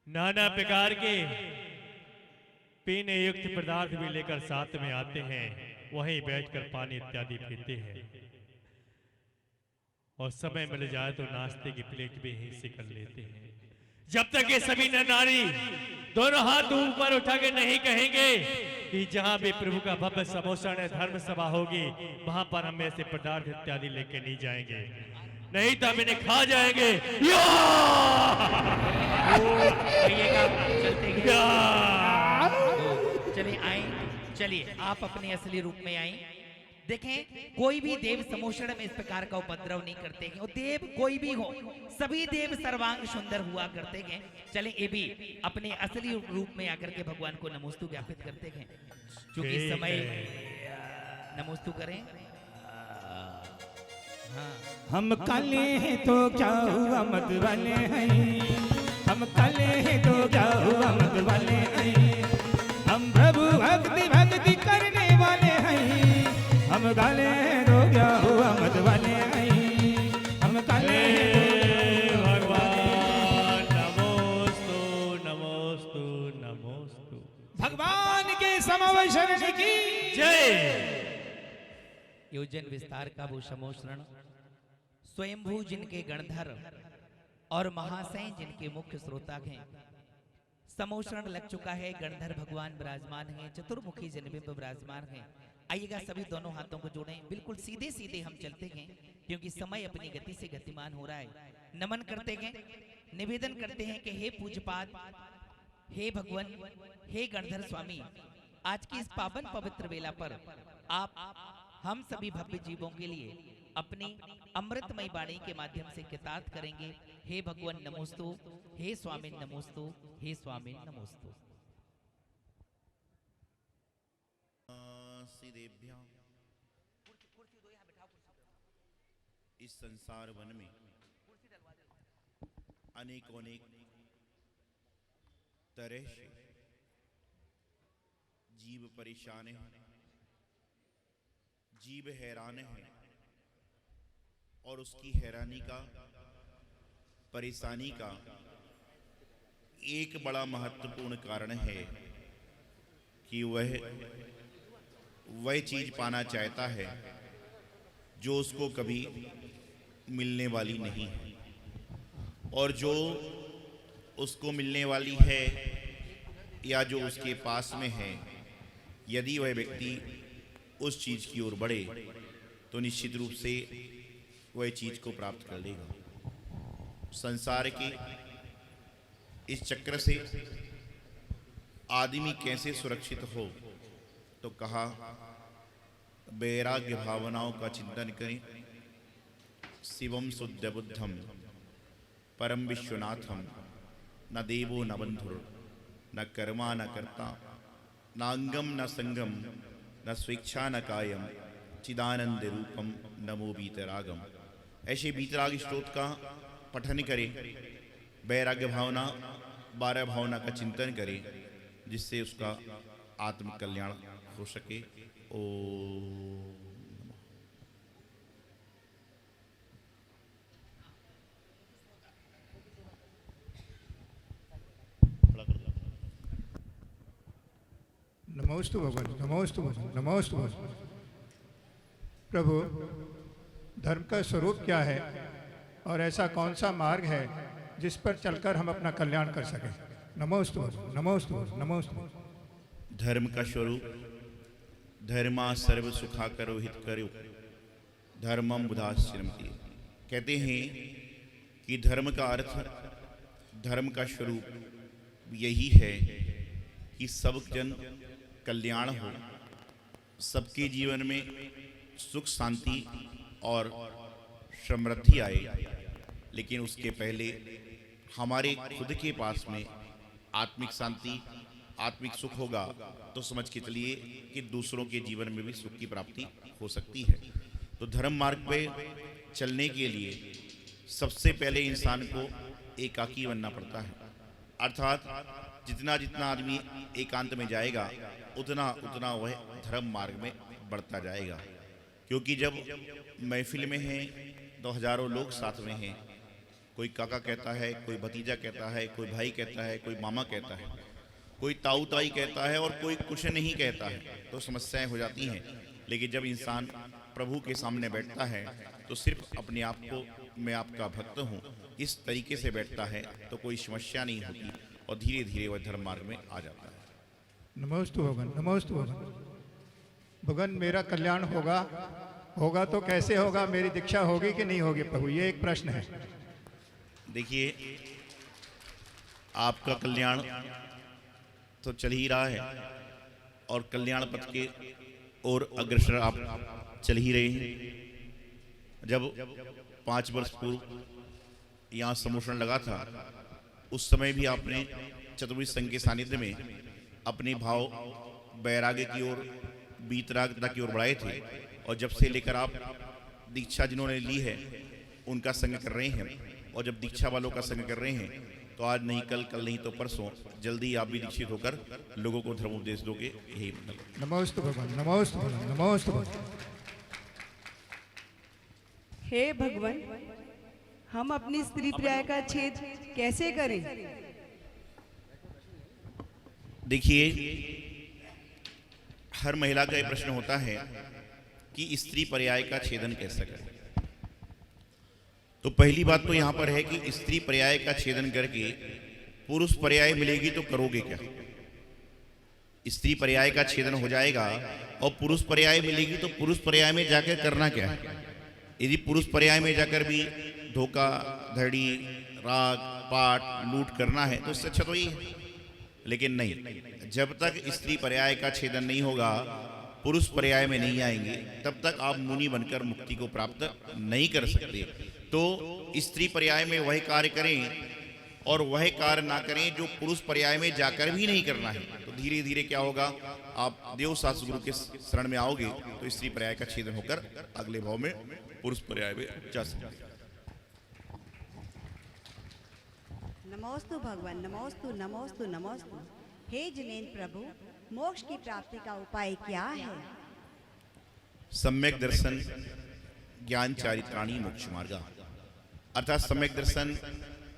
नाना प्रकार के पीने युक्त पदार्थ भी लेकर साथ में आते हैं, वहीं बैठकर पानी इत्यादि पीते हैं और समय मिल जाए तो नाश्ते की प्लेट भी यहीं से कर लेते हैं। जब तक ये सभी नर नारी दोनों हाथ ऊपर उठा के नहीं कहेंगे कि जहां भी प्रभु का भव्य समोषण है, धर्म सभा होगी, वहां पर हम ऐसे पदार्थ इत्यादि लेके नहीं जाएंगे, नहीं तो हम इन्हें खा जाएंगे। चलिए आए, चलिए आप अपने असली रूप में आए। देखें, कोई भी देव समोषण में इस प्रकार का उपद्रव नहीं करते हैं, और देव कोई भी हो, सभी देव सर्वांग सुंदर हुआ करते हैं। चले ये भी अपने असली रूप में आकर के भगवान को नमोस्तु ज्ञापित करते हैं। क्योंकि इस समय नमोस्तु करें। हाँ। हम काले हैं तो क्या हुआ, मत वाले हैं। हम काले हैं तो क्या हुआ, मत वाले हैं। हम प्रभु भक्ति भक्ति करने वाले हैं। हम काले हैं तो क्या हुआ, मत वाले हैं। हम काले हैं भगवान नमोस्तु नमोस्तु नमोस्तु। भगवान के समवशरण की जय। योजन विस्तार का वो समोषण, स्वयंभू जिनके गणधर और महाशय जिनके मुख्य श्रोता हैं, समोषण लग चुका है। गणधर भगवान विराजमान हैं, चतुर्मुखी जनबिंब विराजमान हैं। आइएगा, सभी दोनों हाथों को जोड़ें, बिल्कुल सीधे सीधे हम चलते हैं, क्योंकि समय अपनी गति से गतिमान हो रहा है। नमन करते हैं, निवेदन करते हैं कि हे पूज्यपाद, हे भगवान, हे गणधर स्वामी, आज की इस पावन पवित्र वेला पर आप हम सभी भव्य जीवों के लिए अपनी अमृतमय वाणी के माध्यम से कृतार्थ करेंगे। हे भगवान नमोस्तु, हे स्वामी नमोस्तु, हे स्वामी नमोस्तु। इस संसार वन में अनेकों तरह से जीव परेशान हैं, जीव हैरान है, और उसकी हैरानी का, परेशानी का एक बड़ा महत्वपूर्ण कारण है कि वह चीज पाना चाहता है जो उसको कभी मिलने वाली नहीं है, और जो उसको मिलने वाली है या जो उसके पास में है, यदि वह व्यक्ति उस चीज की ओर बढ़े तो निश्चित रूप से वह चीज को प्राप्त कर लेगा। संसार के इस चक्र से आदमी कैसे सुरक्षित हो, तो कहा वैराग्य भावनाओं का चिंतन करें। शिवम शुद्ध बुद्धम परम विश्वनाथम, न देवो न बंधुर, न कर्मा न कर्ता, न अंगम न संगम, न स्वेच्छा न कायम, चिदानंद रूपम नमो बीतरागम। ऐसे बीतराग स्तोत्र का पठन करें, वैराग्य भावना 12 भावना का चिंतन करें, जिससे उसका आत्म कल्याण हो सके। ओम नमोस्तु भगवान, नमोस्तु भगवान, नमोस्तु भगवान। प्रभु, धर्म का स्वरूप क्या है और ऐसा कौन सा मार्ग है जिस पर चलकर हम अपना कल्याण कर सकें? नमोस्तु भगवान, नमोस्तु भगवान, नमोस्तु भगवान। धर्म का स्वरूप, धर्मा सर्व सुखा करो हित करो, धर्मम बुधाश्रमति। कहते हैं कि धर्म का अर्थ, धर्म का स्वरूप यही है कि सब जन कल्याण हो, सबके जीवन में सुख शांति और समृद्धि आए। लेकिन उसके पहले हमारे खुद के पास में आत्मिक शांति, आत्मिक सुख होगा तो समझ के चलिए कि दूसरों के जीवन में भी सुख की प्राप्ति हो सकती है। तो धर्म मार्ग पे चलने के लिए सबसे पहले इंसान को एकाकी बनना पड़ता है। अर्थात जितना जितना आदमी एकांत में जाएगा उतना उतना वह धर्म मार्ग में बढ़ता जाएगा। क्योंकि जब महफिल में हैं तो हजारों लोग साथ में हैं, कोई काका कहता है, कोई भतीजा कहता है, कोई भाई कहता है, कोई मामा कहता है, कोई ताऊ ताई कहता है और कोई कुछ नहीं कहता है, तो समस्याएं हो जाती हैं। लेकिन जब इंसान प्रभु के सामने बैठता है तो सिर्फ अपने आप को मैं आपका भक्त हूँ इस तरीके से बैठता है तो कोई समस्या नहीं होती और धीरे धीरे वह धर्म मार्ग में आ जाता है। नमोस्तु भगवान, नमोस्तु भगवान। भगवान मेरा कल्याण होगा, होगा तो कैसे होगा, मेरी दीक्षा होगी कि नहीं होगी प्रभु, ये एक प्रश्न है। देखिए, आपका कल्याण तो चल ही रहा है और कल्याण पथ के और अग्रसर आप चल ही रहे हैं। जब 5 वर्ष पूर्व यहाँ समोषण लगा था उस समय भी आपने चतुर्विध संघ के सानिध्य में अपने भाव वैराग्य की ओर, वीतरागता की ओर बढ़ाए थे। और जब से लेकर आप दीक्षा जिन्होंने ली है उनका संग कर रहे हैं, और जब दीक्षा वालों का संग कर रहे हैं तो आज नहीं कल, कल नहीं तो परसों जल्दी आप भी दीक्षित होकर लोगों को धर्म उपदेश दोगे। यही मतलब। नमोस्तु भगवान, नमोस्तु भगवान, नमोस्तु भगवान। हे भगवान, हम अपनी स्त्री पर्याय का छेद कैसे करें? देखिए, हर महिला का ये प्रश्न होता है कि स्त्री पर्याय का छेदन कैसे करें। तो पहली बात तो यहाँ पर है कि स्त्री पर्याय का छेदन करके पुरुष पर्याय मिलेगी तो करोगे क्या? स्त्री पर्याय का छेदन हो जाएगा और पुरुष पर्याय मिलेगी तो पुरुष पर्याय में जाकर करना क्या है? यदि पुरुष पर्याय में जाकर भी धोखा धड़ी, राग, पाट, लूट करना है तो उससे अच्छा तो ये है। लेकिन नहीं, जब तक स्त्री पर्याय का छेदन नहीं होगा, पुरुष पर्याय में नहीं आएंगे, तब तक आप मुनि बनकर मुक्ति को प्राप्त नहीं कर सकते। तो स्त्री पर्याय में वह कार्य करें और वह कार्य ना करें जो पुरुष पर्याय में जाकर भी नहीं करना है। तो धीरे धीरे क्या होगा, आप देव शास्त्र गुरु के शरण में आओगे तो स्त्री पर्याय का छेदन होकर अगले भाव में पुरुष पर्याय में जा सकते। नमोस्तु भगवान, नमोस्तु नमोस्तु नमोस्तु। हे जिनेन्द्र प्रभु, मोक्ष की प्राप्ति का उपाय क्या है? सम्यक दर्शन ज्ञान चारित्राणी मोक्ष मार्ग। अर्थात सम्यक दर्शन,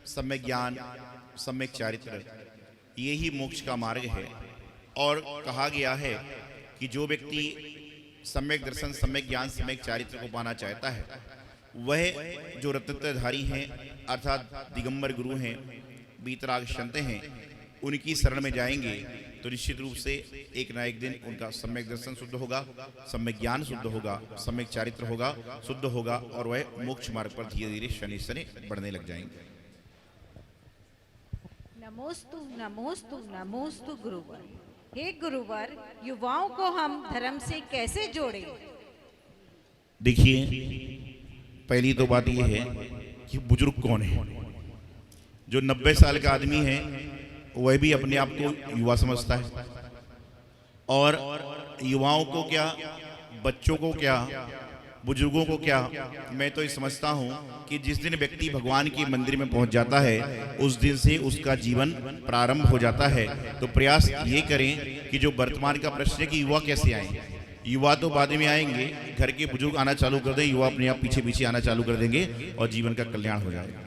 सम्यक ज्ञान, सम्यक चारित्र, ये ही मोक्ष का मार्ग है। और कहा गया है कि जो व्यक्ति सम्यक दर्शन, सम्यक ज्ञान, सम्यक चारित्र को पाना चाहता है, वह जो रत्नत्रयधारी हैं अर्थात दिगंबर गुरु हैं, वीतराग संत हैं, उनकी शरण में जाएंगे तो निश्चित रूप से एक ना एक दिन उनका सम्यक दर्शन शुद्ध होगा, सम्यक ज्ञान शुद्ध होगा, सम्यक चारित्र होगा, शुद्ध होगा और वह मोक्ष मार्ग पर धीरे धीरे शनि शनि बढ़ने लग जाएंगे। नमोस्तु नमोस्तु नमोस्तु गुरुवर। हे गुरुवर, युवाओं को हम धर्म से कैसे जोड़ें? देखिए, पहली तो बात यह है कि बुजुर्ग कौन है। जो 90 साल का आदमी है वह भी अपने आप को युवा समझता है, और युवाओं को क्या, बच्चों को क्या, बुजुर्गों को क्या, मैं तो ये समझता हूँ कि जिस दिन व्यक्ति भगवान के मंदिर में पहुँच जाता है उस दिन से उसका जीवन प्रारंभ हो जाता है। तो प्रयास ये करें कि जो वर्तमान का प्रश्न है कि युवा कैसे आए, युवा तो बाद में आएंगे, घर के बुजुर्ग आना चालू कर दें, युवा अपने आप पीछे पीछे आना चालू कर देंगे और जीवन का कल्याण हो जाएगा।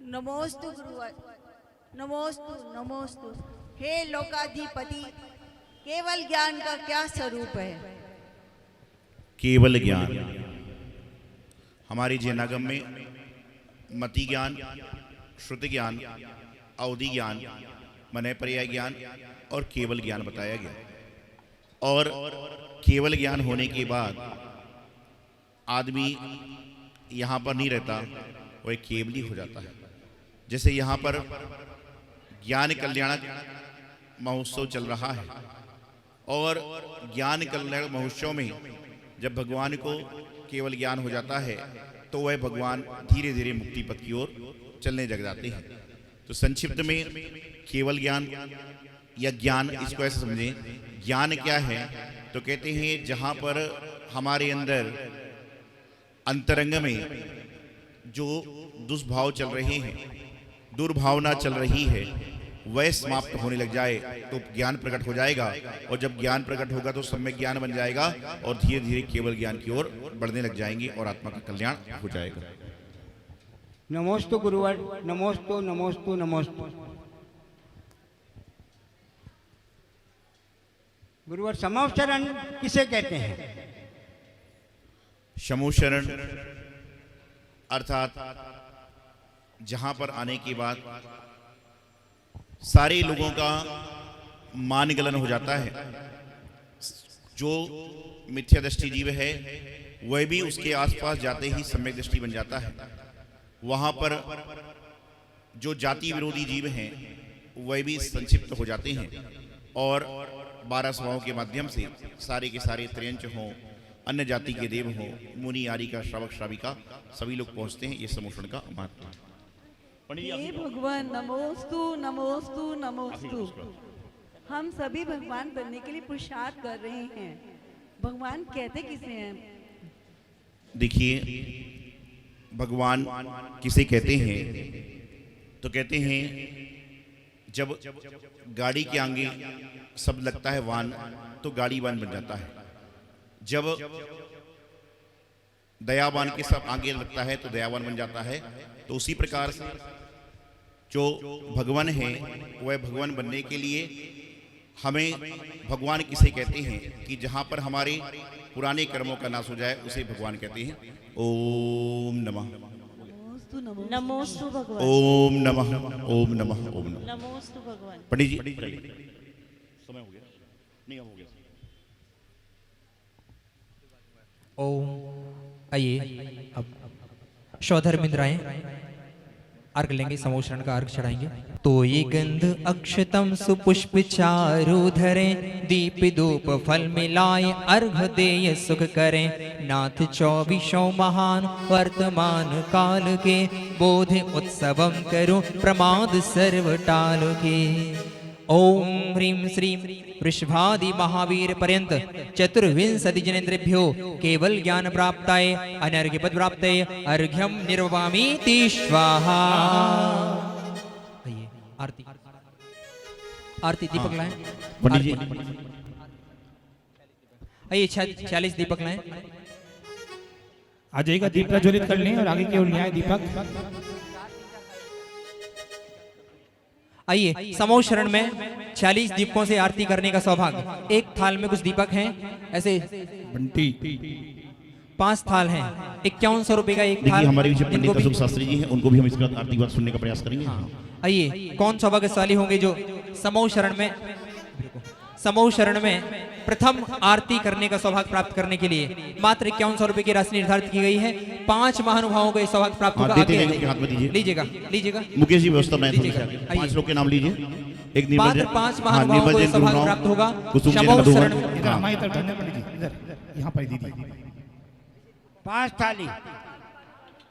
नमोस्तु गुरुवर, नमोस्तु नमोस्तु। हे लोकाधिपति, केवल ज्ञान का क्या स्वरूप है? केवल ज्ञान हमारी जैनागम में मति ज्ञान, श्रुति ज्ञान, अवधि ज्ञान, मने पर्याय ज्ञान और केवल ज्ञान बताया गया। और केवल ज्ञान होने के बाद आदमी यहाँ पर नहीं रहता, वह केवली हो जाता है। जैसे यहाँ पर ज्ञान कल्याणक महोत्सव चल रहा है और ज्ञान कल्याण महोत्सव में जब भगवान को केवल ज्ञान हो जाता है तो वह भगवान धीरे धीरे मुक्ति पथ की ओर चलने लग जाते हैं। तो संक्षिप्त में केवल ज्ञान या ज्ञान, इसको ऐसे समझें, ज्ञान क्या है तो कहते हैं जहाँ पर हमारे अंदर अंतरंग में जो दुष्भाव चल रहे हैं, दुर्भावना चल रही है, वह समाप्त होने लग जाए तो ज्ञान प्रकट हो जाएगा, और जब ज्ञान प्रकट होगा तो सम्यक ज्ञान बन जाएगा और धीरे धीरे केवल ज्ञान की ओर बढ़ने लग जाएंगे और आत्मा का कल्याण हो जाएगा। नमोस्तु गुरुवर, नमोस्तु नमोस्तु नमोस्तु। गुरुवर, समोशरण किसे कहते हैं? समोशरण अर्थात जहां पर आने के बाद सारे लोगों का मान गलन हो जाता है। जो मिथ्या दृष्टि जीव है वह भी उसके आसपास जाते ही सम्यक दृष्टि बन जाता है। वहां पर जो जाति विरोधी जीव हैं वह भी संक्षिप्त हो जाते हैं और 12 सभाओं के माध्यम से सारे के सारे त्रयंच हों, अन्य जाति के देव हों, मुनि आदि का, श्रावक श्राविका सभी लोग पहुंचते हैं। ये समोषण का महत्व है। हे भगवान, नमोस्तु नमोस्तु नमोस्तु। हम सभी भगवान बनने के लिए पुरुषार्थ कर रहे हैं। भगवान कहते किसे हैं? देखिए, भगवान किसे कहते हैं तो कहते हैं जब गाड़ी के आगे सब लगता है वाहन तो गाड़ीवान बन जाता है। जब दयावान के सब आगे लगता है तो दयावान बन जाता है। तो उसी प्रकार से जो भगवान है वह भगवान बनने के लिए हमें भगवान किसे कहते हैं कि जहां पर हमारे पुराने कर्मों का नाश हो जाए उसे भगवान कहते हैं। ओम नमः नमोस्तु भगवान। ओम नमः, ओम नमः, ओम नमः। नमोस्तु भगवान। पंडित जी समय हो गया नहीं, हो गया। ओम। आइए अब शौधर्मिंद्राएं अर्घ लेंगे, समोशरण का अर्घ चढ़ाएंगे। तो ये गंध अक्षतम सुपुष्प चारु धरें, दीप धूप फल मिलाए अर्घ देय सुख करें। नाथ 24 महान वर्तमान काल के, बोध उत्सवम करो प्रमाद सर्व टाल के। ओम ह्रीं श्रीं वृषभादि महावीर पर्यंत चतुर्विंशति जनेन्द्रेभ्यो केवल ज्ञान प्राप्ताय अनर्घ्य पद प्राप्ताय अर्घ्यम निर्वामीति स्वाहा। आइए आरती, आरती दीपक लाएं। पंडित जी आइए 46 दीपक लाएं। आ जाएगा, दीप प्रज्वलित कर लें और आगे की ओर ले आए दीपक। आइए समोशरण में 46 दीपकों से आरती करने का सौभाग्य। एक थाल में कुछ दीपक हैं, ऐसे बंटी 5 थाल हैं, 5100 रुपए का एक थाल। देखिए हमारे जो पंडित अशोक शास्त्री जी हैं उनको भी हम इसका आरती बात सुनने का प्रयास करेंगे। आइए कौन सौभाग्यशाली होंगे जो समोशरण में प्रथम आरती करने का सौभाग्य प्राप्त करने के लिए मात्र 5100 रुपए की राशि निर्धारित की गई है। 5 महानुभावों को यह सौभाग्य प्राप्त होगा। लीजिएगा लीजिएगा मुकेश जी व्यवस्था बनाए, 5 लोग के नाम लीजिए। एक मात्र 5 महानुभावों को सौभाग्य प्राप्त होगा। समोशरण यहाँ पर दीदी 5 थाली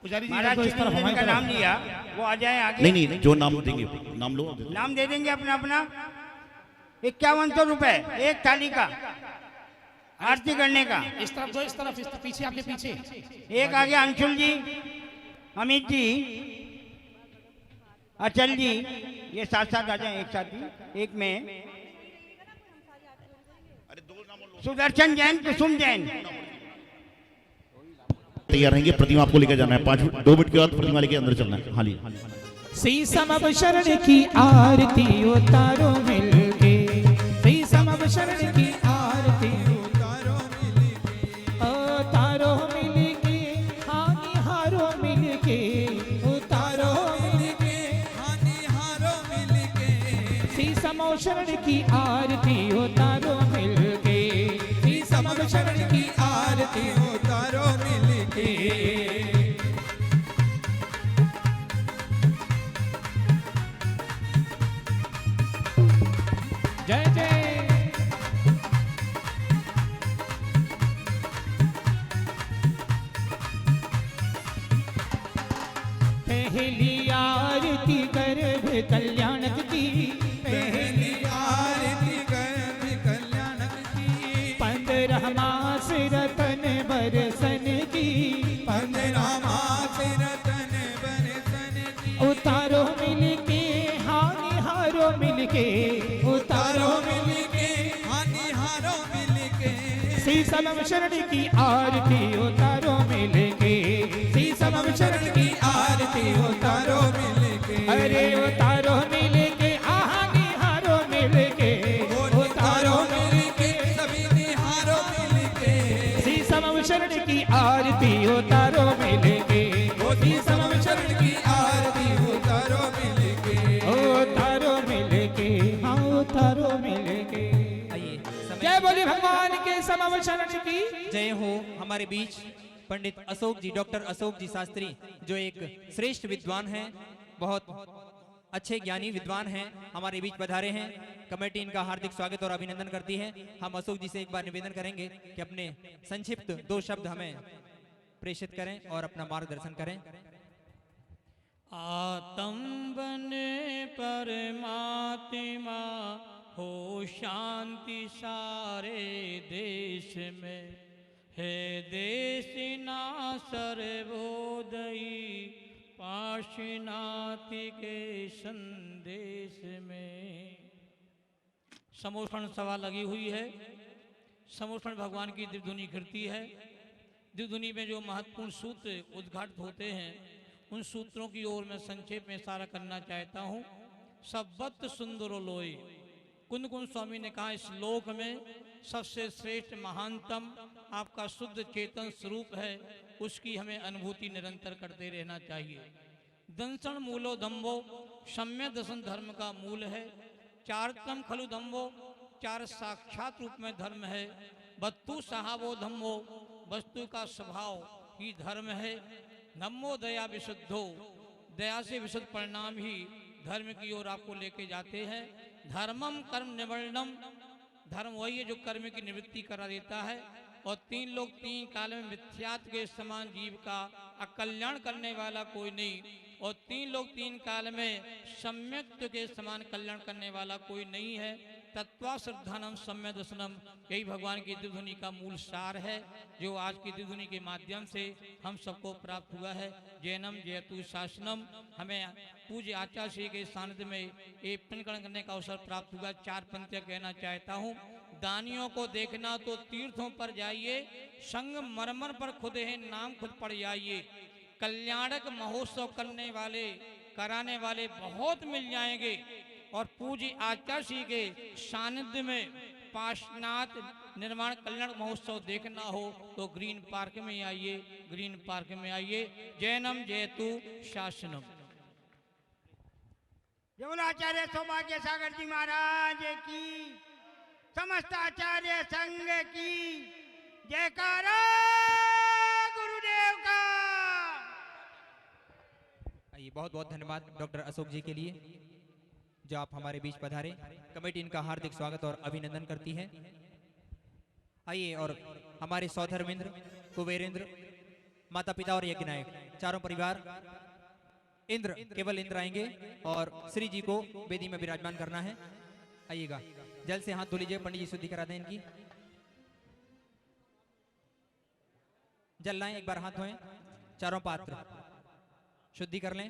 पुजारी जी महाराज इस तरफ हमारी का तरफ। नाम लिया वो आ जाए आगे। नहीं, जो नाम देंगे नाम लो, नाम दे देंगे अपना अपना। 5100 रुपए एक थाली का आरती करने का। इस तरफ, इस तरफ, इस पीछे, आपके पीछे। एक आगे अंशुल जी, अमित जी, अचल जी, ये साथ साथ आ जाए एक साथ ही। एक में सुदर्शन जैन, कुसुम जैन तैयार रहेंगे। प्रतिमा आपको लेकर जाना है। 2 मिनट के बाद प्रतिमा लेके अंदर चलना है। हाँ जी, श्री समव शरण की आरती उतारो मिलके, श्री समव शरण की आरती उतारो मिलके, हानि हारो मिलके, उतारो मिलके, हानि हारो मिलके। श्री समव शरण की आरती उतारो मिलके, श्री समव शरण की आरती उतारो मिलके। जय जय। पहली आरती गर्भ कल्याणक की, पहली आरती गर्भ कल्याणक की। 15 मास रतन मिलके, उतारो मिलके, हानिहारो मिलके, शीशम शरण की आरती उतारो मिलके, शीशम शरण की आरती उतारो मिलके, अरे उतारो मिलके, आहा निहारो मिलके, उतारो मिलके, सभी निहारो मिलके, शीशम शरण की आरती उतारो मिलके, शीशम शरण की आरती उतारो मिलके, उतारो मिलके, हाँ उतारो मिलके। आइए जय बोले भगवान के समम शरण की जय हो। हमारे बीच पंडित अशोक जी, डॉक्टर अशोक जी शास्त्री, जो एक श्रेष्ठ विद्वान हैं, बहुत अच्छे ज्ञानी विद्वान हैं, हमारे बीच पधारे हैं। कमेटी इनका हार्दिक स्वागत और अभिनंदन करती है। हम अशोक जी से एक बार निवेदन करेंगे कि अपने संक्षिप्त 2 शब्द हमें प्रेषित करें और अपना मार्गदर्शन करें। आत्म बने परमात्मा हो शांति सारे देश में, है देश ना सर्वोदयी पार्श्वनाथी के संदेश में। समोषण सभा लगी हुई है। समोषण भगवान की दिव्यधुनी कीर्ति है। दिव्यधुनी में जो महत्वपूर्ण सूत्र उद्घाटित होते हैं, उन सूत्रों की ओर मैं संक्षेप में इशारा करना चाहता हूँ। सब्बत सुंदरो लोई, कुंद कुंद स्वामी ने कहा, इस लोक में सबसे श्रेष्ठ महानतम आपका शुद्ध चेतन स्वरूप है, उसकी हमें अनुभूति निरंतर करते रहना चाहिए। दंसन मूलो धम्बो, सम्य दर्शन धर्म का मूल है। चारतम खलु धम्बो, 4 साक्षात रूप में धर्म है। वस्तु सहावो धम्बो, वस्तु का स्वभाव ही धर्म है। नमो दया विशुद्धो, दया से विशुद्ध परिणाम ही धर्म की ओर आपको लेके जाते हैं। धर्मम कर्म निवर्णम, धर्म वही है जो कर्म की निवृत्ति करा देता है। और 3 लोग 3 काल में मिथ्यात्व के समान जीव का अकल्याण करने वाला कोई नहीं, और 3 लोग 3 काल में सम्यक्त्व के समान कल्याण करने वाला कोई नहीं है। तत्वा श्रद्धानम सम्य दर्शनम, यही भगवान की दिव्यधुनी का मूल सार है, जो आज की दिव्यधुनी के माध्यम से हम सबको प्राप्त हुआ है। जैनम जयतु शासनम, हमें पूज्य आचार्य श्री के सानिध्य में एक पिंडकरण करने का अवसर प्राप्त हुआ। 4 पंक्तियां कहना चाहता हूँ। दानियों को देखना तो तीर्थों पर जाइए, संग मरमर पर खुद है नाम खुद पड़ जाइए। कल्याणक महोत्सव करने वाले, कराने वाले बहुत मिल जाएंगे, और पूज्य आचार्य श्री के सानिध्य में पार्श्वनाथ निर्माण कल्याण महोत्सव देखना हो तो ग्रीन पार्क में आइए, ग्रीन पार्क में आइए। जैनम जयतु शासनम। जय आचार्य सौभाग्य सागर जी महाराज की, समस्त आचार्य संघ की जयकारा गुरुदेव का। आइए, बहुत बहुत धन्यवाद डॉक्टर अशोक जी के लिए जो आप हमारे बीच पधारे। कमेटी इनका हार्दिक स्वागत और अभिनंदन करती है। आइए, और हमारे सौधर्मेंद्र, कुबेरेंद्र, माता पिता और यज्ञ नायक, चारों परिवार, इंद्र, केवल इंद्र आएंगे और श्री जी को वेदी में विराजमान करना है। आइएगा, जल से हाथ धो लीजिए, पंडित जी शुद्धि करा दें इनकी। जल लाएं, एक बार हाथ धोएं, चारों पात्र शुद्धि कर लें।